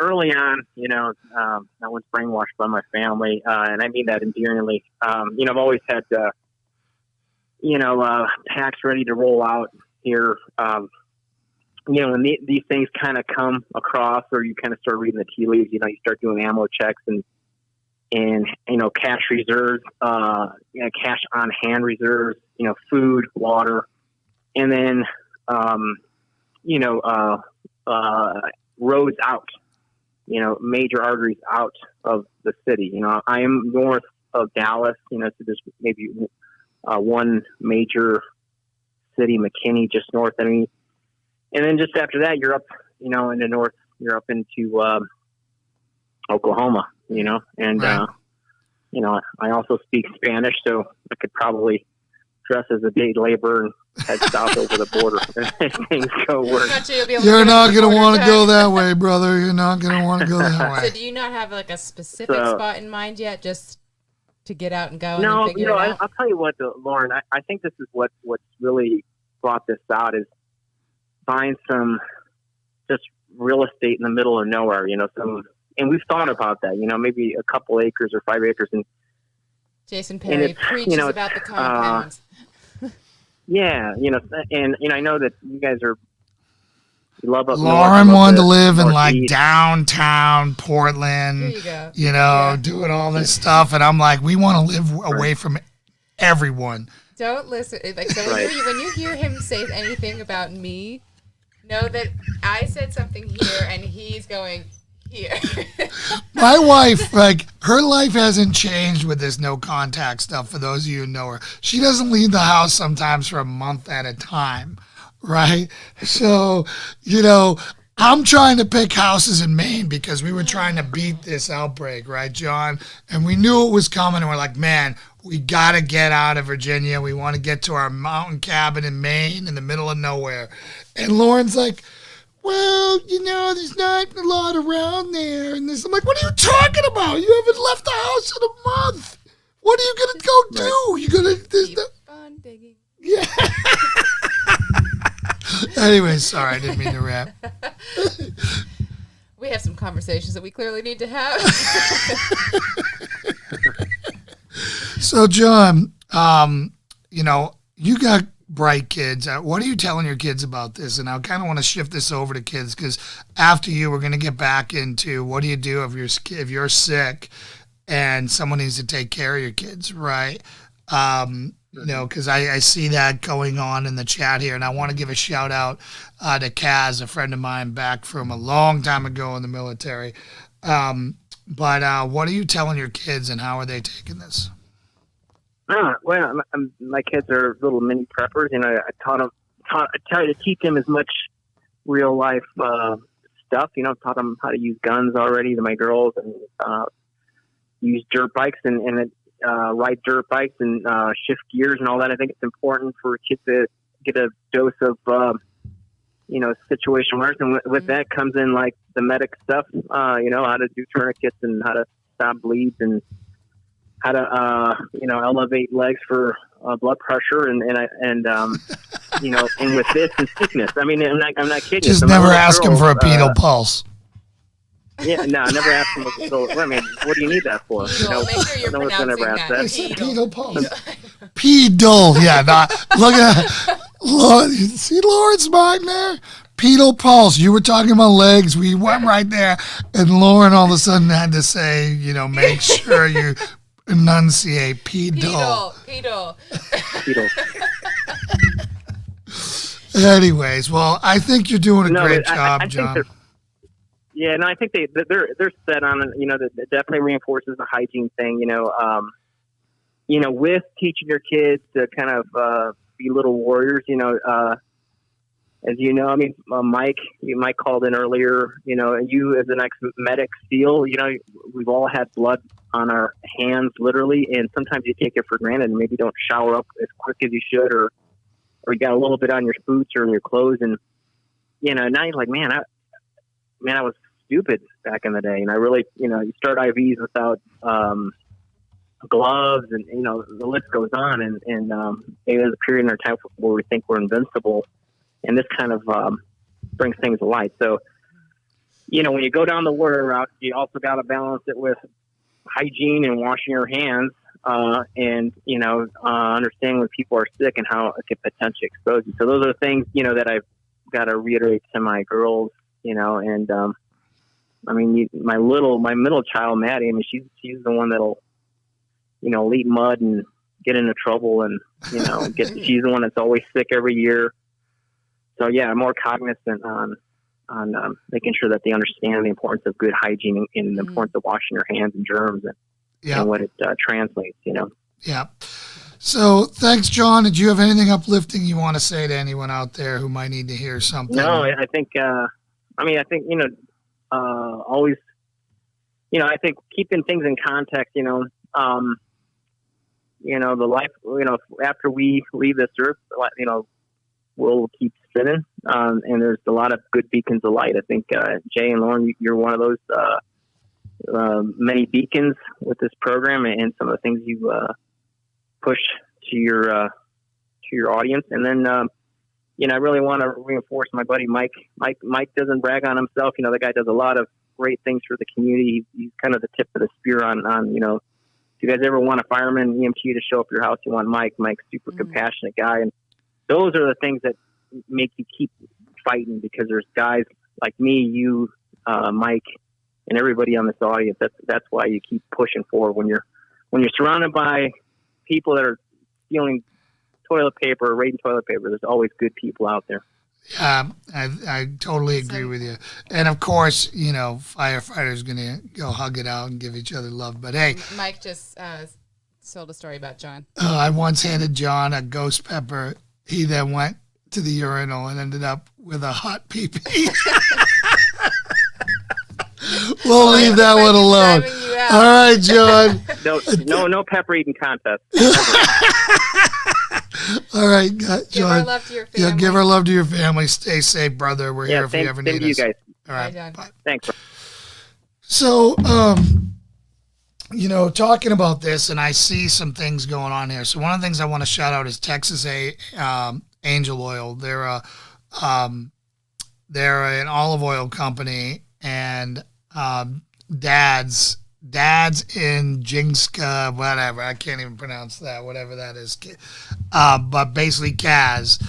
early on, I was brainwashed by my family, and I mean that endearingly. I've always had, packs ready to roll out here. And these things kind of come across, or you kind of start reading the tea leaves. You start doing ammo checks and cash reserves, cash on hand reserves, food, water, and then roads out, major arteries out of the city. I am north of Dallas, so there's maybe one major city, McKinney, just north of me. And then just after that, you're up, in the north, you're up into Oklahoma, and, right. I also speak Spanish, so I could probably dress as a day laborer and head south over the border if things go worse. You're not going to want to go that way, brother. You're not going to want to go that way. So do you not have like a specific spot in mind yet, just to get out and go? No, and figure it out? I'll tell you what, Lauren, I think this is what's really brought this out is find some just real estate in the middle of nowhere, and we've thought about that, maybe a couple acres or 5 acres. And Jason Perry preaches about the compounds. Yeah, and I know that you guys you love up Lauren north, wanted to live in like Northeast. Downtown Portland, There you go. doing all this stuff. And I'm like, we want to live away from everyone. Don't listen. Like, so when you hear him say anything about me, know that I said something here and he's going here. My wife, like, her life hasn't changed with this no contact stuff, for those of you who know her. She doesn't leave the house sometimes for a month at a time, right? So, I'm trying to pick houses in Maine because we were trying to beat this outbreak, right, John? And we knew it was coming, and we're like, man, we got to get out of Virginia. We want to get to our mountain cabin in Maine in the middle of nowhere. And Lauren's like, well, there's not a lot around there. And I'm like, what are you talking about? You haven't left the house in a month. What are you going to go do? You're going to... Keep on digging. Yeah. Anyway, sorry, I didn't mean to rap. We have some conversations that we clearly need to have. So, John, you got bright kids. What are you telling your kids about this? And I kind of want to shift this over to kids, because after you, we're going to get back into what do you do if you're sick and someone needs to take care of your kids, right? Because I see that going on in the chat here, and I want to give a shout out to Kaz, a friend of mine back from a long time ago in the military. But what are you telling your kids, and how are they taking this? Well, my kids are little mini preppers. I try to teach them as much real life stuff. Taught them how to use guns already to my girls, and use dirt bikes and ride dirt bikes and shift gears and all that. I think it's important for kids to get a dose of situation awareness, and with that comes in like the medic stuff. How to do tourniquets and how to stop bleeds and how to elevate legs for blood pressure and with this and sickness. I mean, I'm not kidding. Just never ask them for a pedal pulse. Yeah, no, I never asked them. I mean, what do you need that for? Make sure you're pronouncing that. I said pedal pulse. Pedal, yeah. Look at see Lauren's mind there. Pedal pulse. You were talking about legs. We went right there, and Lauren all of a sudden had to say, make sure you enunciate pedal. Pedal. Anyways, well, I think you're doing a great job, I John. Yeah, no, I think they're set on it. That definitely reinforces the hygiene thing. With teaching your kids to kind of be little warriors. As you know, I mean, Mike called in earlier. And you as an ex-medic SEAL, we've all had blood on our hands, literally, and sometimes you take it for granted and maybe don't shower up as quick as you should, or you got a little bit on your boots or in your clothes, and now you're like, man, I was stupid back in the day. And I really, you start IVs without gloves, and the list goes on. And there's a period in our time where we think we're invincible, and this kind of brings things to light. So, when you go down the warrior route, you also got to balance it with hygiene and washing your hands, and understanding when people are sick and how it could potentially expose you. So those are things that I've got to reiterate to my girls. And I mean, my middle child, Maddie. I mean, she's the one that'll, eat mud and get into trouble, and she's the one that's always sick every year. So yeah, I'm more cognizant on making sure that they understand the importance of good hygiene and the importance of washing your hands and germs and what it translates. Yeah. So thanks, John. Did you have anything uplifting you want to say to anyone out there who might need to hear something? No, I think. Always. I think keeping things in context. The life. After we leave this earth, we'll keep spinning. And there's a lot of good beacons of light. I think Jay and Lauren, you're one of those many beacons with this program and some of the things you push to your audience. And then I really want to reinforce my buddy Mike. Mike doesn't brag on himself. The guy does a lot of great things for the community. He's kind of the tip of the spear on if you guys ever want a fireman, EMT to show up your house, you want Mike. Mike's super compassionate guy. And those are the things that make you keep fighting, because there's guys like me, you, Mike, and everybody on this audience. That's why you keep pushing forward. When you're surrounded by people that are stealing toilet paper, raiding toilet paper, there's always good people out there. I totally agree with you. And of course, firefighters going to go hug it out and give each other love. But hey, Mike just told a story about John. I once handed John a ghost pepper. He then went to the urinal and ended up with a hot pee-pee. We'll leave that one alone. All right, John. No pepper eating contest. All right, John. Give our love to your family. Yeah, give our love to your family. Stay safe, brother. We're here if you ever need us. You guys. All right, John. bye. Thanks. So, talking about this, and I see some things going on here. So one of the things I want to shout out is Texas Angel Oil. They're an olive oil company, and Dad's in Jinska, whatever. I can't even pronounce that, whatever that is. But basically Kaz,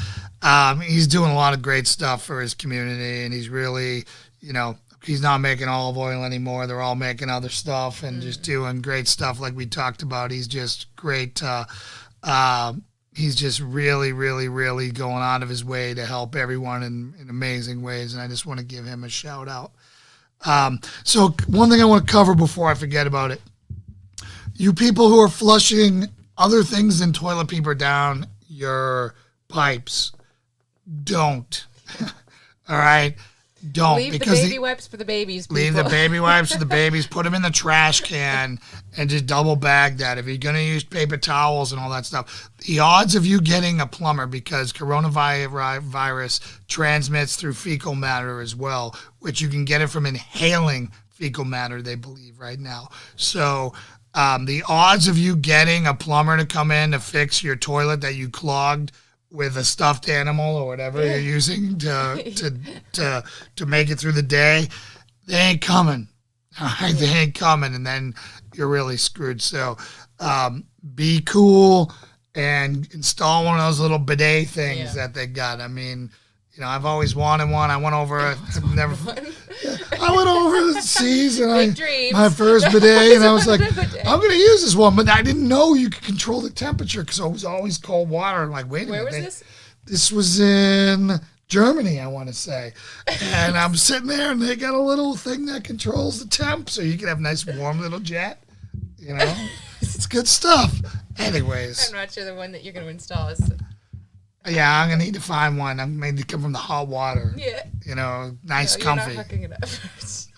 he's doing a lot of great stuff for his community, and he's really, he's not making olive oil anymore. They're all making other stuff and just doing great stuff like we talked about. He's just great. He's just really, really, really going out of his way to help everyone in amazing ways, and I just want to give him a shout out. So one thing I want to cover before I forget about it. You people who are flushing other things than toilet paper down your pipes, don't. All right? Don't. Leave because the baby wipes for the babies, people. Leave the baby wipes for the babies. Put them in the trash can and just double bag that. If you're going to use paper towels and all that stuff, the odds of you getting a plumber, because coronavirus transmits through fecal matter as well, which you can get it from inhaling fecal matter, they believe right now. So the odds of you getting a plumber to come in to fix your toilet that you clogged with a stuffed animal or whatever you're using to make it through the day, they ain't coming. All right, they ain't coming, and then you're really screwed. So be cool and install one of those little bidet things that they got. I mean, I've always wanted one. I went over overseas and my first bidet, and I was like, I'm going to use this one, but I didn't know you could control the temperature because it was always cold water. I'm like, wait a minute. Where was this? This was in Germany, I want to say. And I'm sitting there, and they got a little thing that controls the temp, so you can have a nice warm little jet. It's good stuff. Anyways. I'm not sure the one that you're going to install is... Yeah, I'm going to need to find one. I'm going to come from the hot water. Yeah. Nice, comfy. You're not hooking it up first.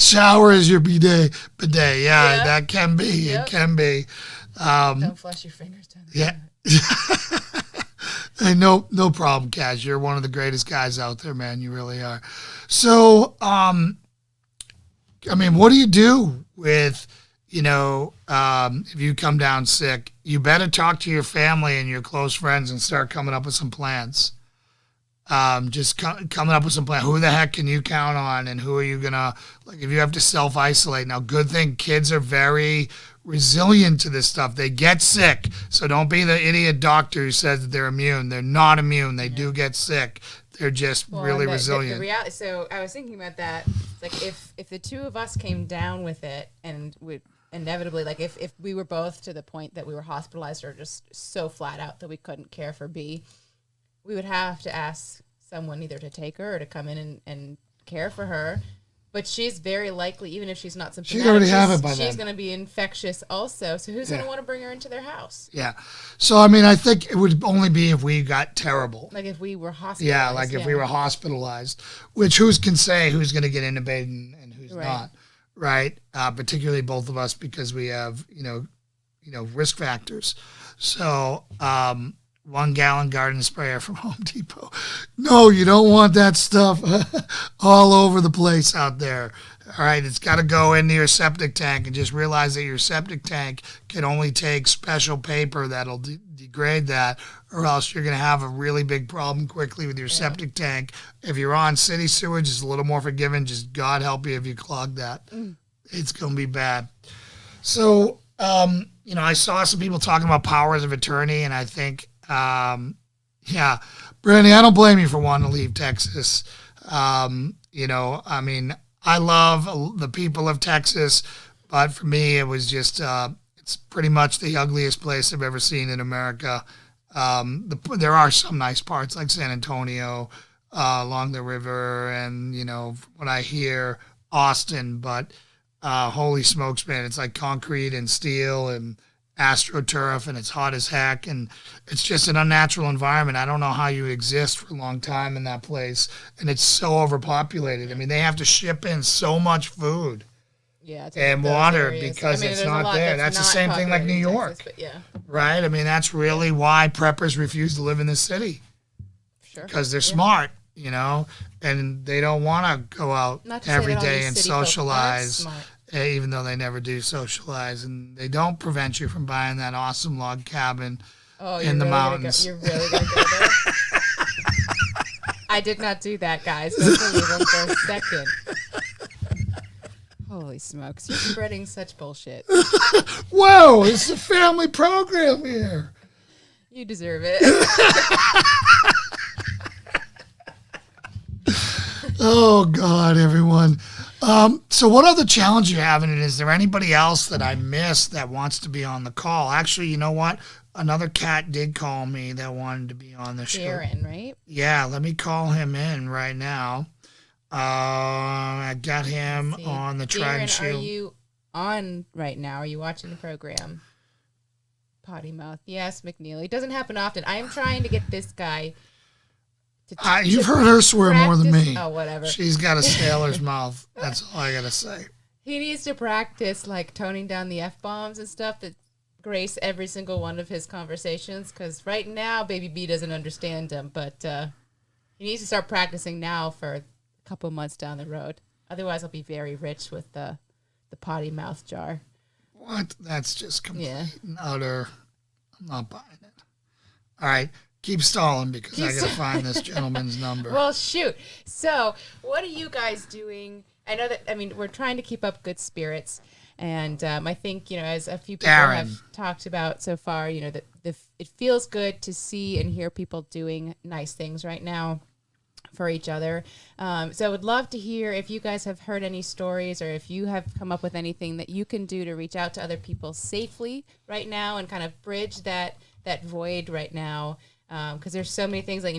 Shower is your bidet. Yeah, that can be. Yep. It can be. Don't flush your fingers down the Yeah. Hey, no problem, Kaz. You're one of the greatest guys out there, man. You really are. So, what do you do with... if you come down sick, you better talk to your family and your close friends and start coming up with some plans. Coming up with some plan. Who the heck can you count on, and who are you gonna if you have to self-isolate? Now, good thing kids are very resilient to this stuff. They get sick, so don't be the idiot doctor who says that they're immune. They're not immune. They do get sick. They're just really resilient. The reality. So I was thinking about that. It's like if the two of us came down with it, and would inevitably, if we were both to the point that we were hospitalized or just so flat out that we couldn't care for B, we would have to ask someone either to take her or to come in and care for her. But she's very likely, even if she's not symptomatic, she'd already have it by then. She's going to be infectious also. So who's going to want to bring her into their house? Yeah. So, I think it would only be if we got terrible. Like if we were hospitalized. Yeah, if we were hospitalized, which who's can say who's going to get intubated and who's not, right? Particularly both of us, because we have, risk factors. So, 1 gallon garden sprayer from Home Depot. No, you don't want that stuff all over the place out there. All right, it's got to go into your septic tank, and just realize that your septic tank can only take special paper that'll degrade that, or else you're going to have a really big problem quickly with your septic tank. If you're on city sewage, it's a little more forgiving. Just God help you if you clog that. It's going to be bad. So, I saw some people talking about powers of attorney, and I think, Brandy, I don't blame you for wanting to leave Texas. I love the people of Texas, but for me, it was just, it's pretty much the ugliest place I've ever seen in America. There are some nice parts like San Antonio along the river, and what I hear, Austin. But holy smokes, man! It's like concrete and steel and astroturf, and it's hot as heck, and it's just an unnatural environment. I don't know how you exist for a long time in that place, and it's so overpopulated. I mean, they have to ship in so much food. Yeah, and water because it's not there. That's the same thing like New York, Texas, yeah. Right? I mean, that's really why preppers refuse to live in this city. Sure. Because they're smart, and they don't want to go out every day and socialize, even though they never do socialize. And they don't prevent you from buying that awesome log cabin in the mountains. You're really going to go there? I did not do that, guys. Don't believe them for a second. Holy smokes, you're spreading such bullshit. Whoa, it's a family program here. You deserve it. Oh, God, everyone. So what other challenge you having? And is there anybody else that I missed that wants to be on the call? Actually, you know what? Another cat did call me that wanted to be on the show. Darren, right? Yeah, let me call him in right now. I got him on the Try and Shield. Are you on right now? Are you watching the program? Potty mouth. Yes, McNeely. It doesn't happen often. I am trying to get this guy to you've heard her swear more than me. Oh, whatever. She's got a sailor's mouth. That's all I got to say. He needs to practice, like, toning down the F-bombs and stuff that grace every single one of his conversations, because right now, Baby B doesn't understand him, but he needs to start practicing now for couple months down the road. Otherwise, I'll be very rich with the potty mouth jar. What? That's just complete and utter. I'm not buying it. All right. Keep stalling because I got to find this gentleman's number. Well, shoot. So, what are you guys doing? I know that, we're trying to keep up good spirits. And I think, as a few people have talked about so far, that it feels good to see and hear people doing nice things right now for each other. So I would love to hear if you guys have heard any stories or if you have come up with anything that you can do to reach out to other people safely right now and kind of bridge that void right now. Because there's so many things like,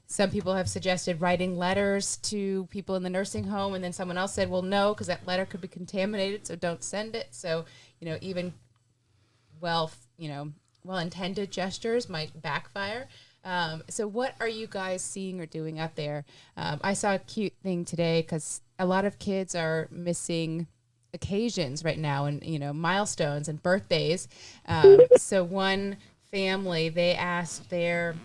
some people have suggested writing letters to people in the nursing home, and then someone else said, well, no, because that letter could be contaminated, so don't send it. So, even well-intended gestures might backfire. So what are you guys seeing or doing out there? I saw a cute thing today because a lot of kids are missing occasions right now and, milestones and birthdays. So one family, they asked their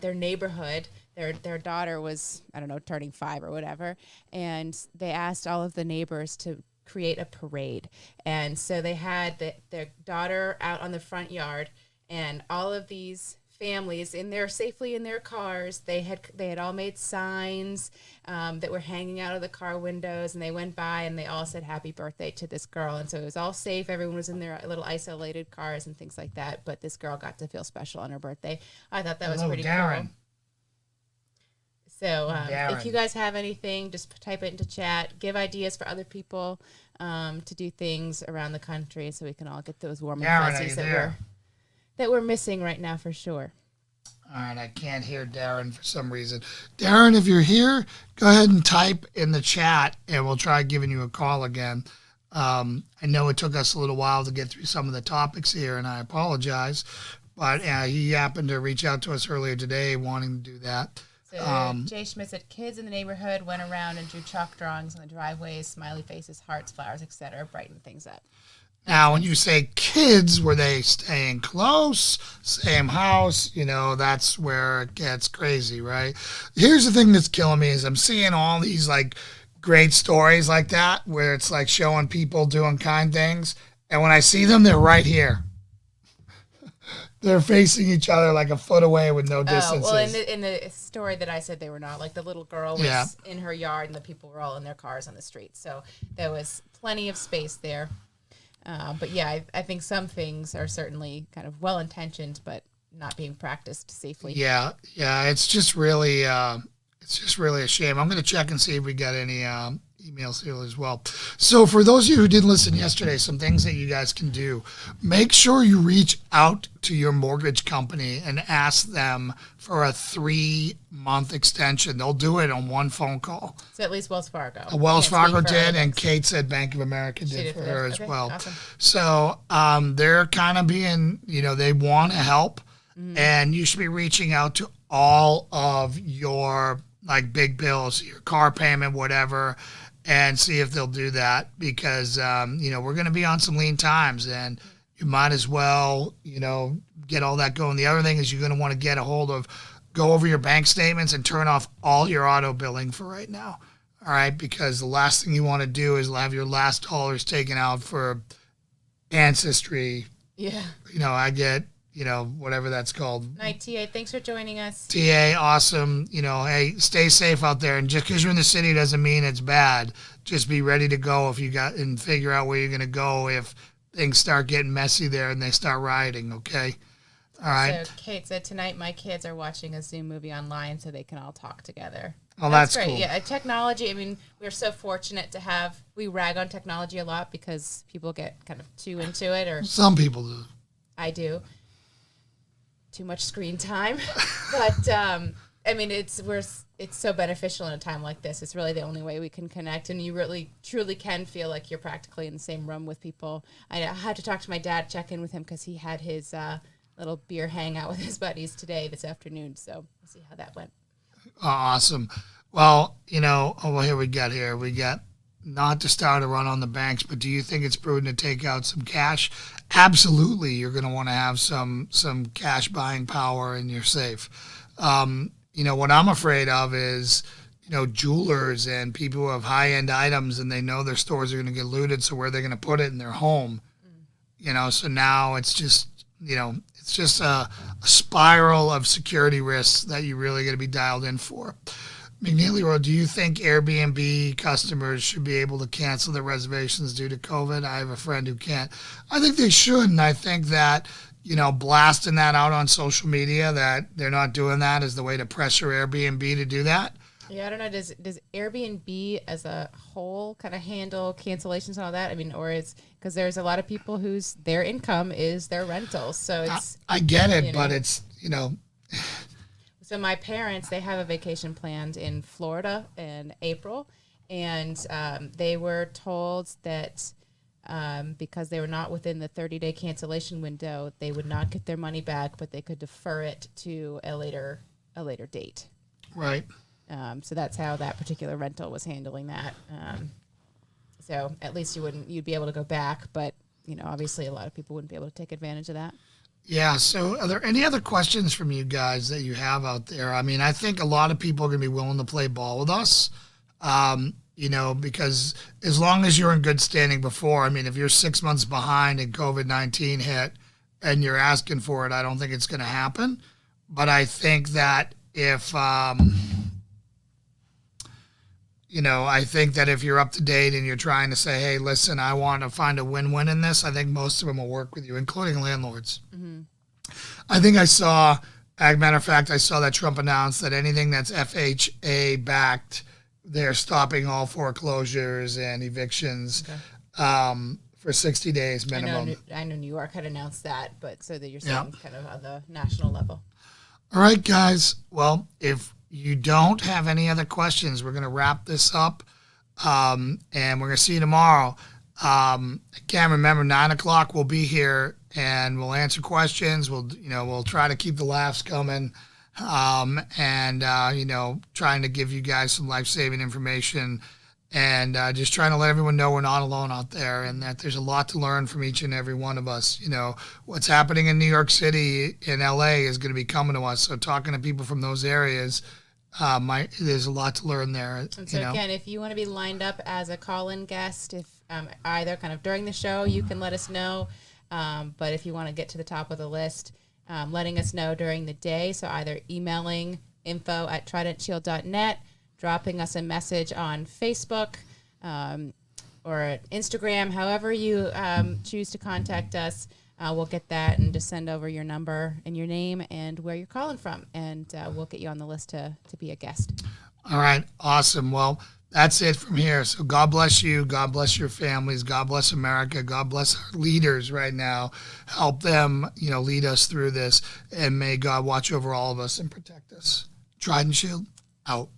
neighborhood, their daughter was, I don't know, turning 5 or whatever. And they asked all of the neighbors to create a parade. And so they had their daughter out on the front yard, and all of these families safely in their cars. They had all made signs that were hanging out of the car windows, and they went by and they all said happy birthday to this girl. And so it was all safe. Everyone was in their little isolated cars and things like that. But this girl got to feel special on her birthday. I thought that was pretty cool. So if you guys have anything, just type it into chat. Give ideas for other people to do things around the country so we can all get those warm and fuzzies that we're missing right now for sure. All right, I can't hear Darren for some reason. Darren, if you're here, go ahead and type in the chat, and we'll try giving you a call again. I know it took us a little while to get through some of the topics here, and I apologize. But he happened to reach out to us earlier today wanting to do that. So Jay Schmidt said, kids in the neighborhood went around and drew chalk drawings on the driveways, smiley faces, hearts, flowers, etc., brighten things up. Now, when you say kids, were they staying close, same house? That's where it gets crazy, right? Here's the thing that's killing me is I'm seeing all these, great stories like that where it's, showing people doing kind things. And when I see them, they're right here. They're facing each other a foot away with no distances. Well, in the story that I said they were not, the little girl was in her yard and the people were all in their cars on the street. So there was plenty of space there. But yeah, I think some things are certainly kind of well-intentioned, but not being practiced safely. Yeah. It's just really a shame. I'm going to check and see if we got any emails here as well. So for those of you who didn't listen yesterday, some things that you guys can do. Make sure you reach out to your mortgage company and ask them for a 3-month extension. They'll do it on one phone call. So at least Wells Fargo. Wells Can't speak Fargo for did, other and banks. Kate said Bank of America did for her as Okay, well. awesome. So they're kind of being, they want to help, and you should be reaching out to all of your like big bills, your car payment, whatever, and see if they'll do that because, we're going to be on some lean times and you might as well, get all that going. The other thing is you're going to want to go over your bank statements and turn off all your auto billing for right now. All right. Because the last thing you want to do is have your last dollars taken out for ancestry. Yeah. I get, whatever that's called. Night, TA. Thanks for joining us. TA, awesome. Hey, stay safe out there. And just because you're in the city doesn't mean it's bad. Just be ready to go and figure out where you're going to go if things start getting messy there and they start rioting, okay? All right. So Kate said tonight my kids are watching a Zoom movie online so they can all talk together. Oh, that's great. cool. Yeah, technology, we're so fortunate to have, we rag on technology a lot because people get kind of too into it, or Some people do. I do. Too much screen time. But, it's so beneficial in a time like this. It's really the only way we can connect, and you really, truly can feel like you're practically in the same room with people. I had to talk to my dad, check in with him because he had his little beer hangout with his buddies this afternoon, so we'll see how that went. Awesome. Well, here we got not to start a run on the banks, but do you think it's prudent to take out some cash? Absolutely. You're going to want to have some cash buying power in your safe. What I'm afraid of is, jewelers and people who have high-end items and they know their stores are going to get looted, so where they're going to put it in their home. So now it's just, it's just a spiral of security risks that you really got to be dialed in for. McNeely, do you think Airbnb customers should be able to cancel their reservations due to COVID? I have a friend who can't. I think they should, and I think that, blasting that out on social media that they're not doing that is the way to pressure Airbnb to do that. Yeah, I don't know. Does Airbnb as a whole kind of handle cancellations and all that? Or it's because there's a lot of people whose their income is their rentals. So it's. I get it, but it's, So my parents, they have a vacation planned in Florida in April, and they were told that because they were not within the 30-day cancellation window, they would not get their money back, but they could defer it to a later date. Right. So that's how that particular rental was handling that. So at least you'd be able to go back, but obviously a lot of people wouldn't be able to take advantage of that. Yeah. So are there any other questions from you guys that you have out there? I think a lot of people are going to be willing to play ball with us, because as long as you're in good standing before, if you're 6 months behind and COVID-19 hit and you're asking for it, I don't think it's going to happen. But I think that if, I think that if you're up to date and you're trying to say, hey, listen, I want to find a win-win in this, I think most of them will work with you, including landlords. Mm-hmm. I think as a matter of fact, I saw that Trump announced that anything that's FHA backed, they're stopping all foreclosures and evictions for 60 days minimum. I know New York had announced that, but so that you're saying kind of on the national level. All right, guys. Well, if you don't have any other questions, we're going to wrap this up, and we're going to see you tomorrow. Again, remember, 9 o'clock we'll be here, and we'll answer questions. We'll try to keep the laughs coming, and trying to give you guys some life-saving information, and just trying to let everyone know we're not alone out there, and that there's a lot to learn from each and every one of us. What's happening in New York City, in LA, is going to be coming to us. So talking to people from those areas, there's a lot to learn there. And so again, if you want to be lined up as a call-in guest, if either kind of during the show, you can let us know. But if you want to get to the top of the list, letting us know during the day. So either emailing info@tridentshield.net, dropping us a message on Facebook or Instagram, however you choose to contact us. We'll get that and just send over your number and your name and where you're calling from, and we'll get you on the list to be a guest. All right. Awesome. Well, That's it from here. So God bless you. God bless your families. God bless America. God bless our leaders right now. Help them, lead us through this. And may God watch over all of us and protect us. Trident Shield, out.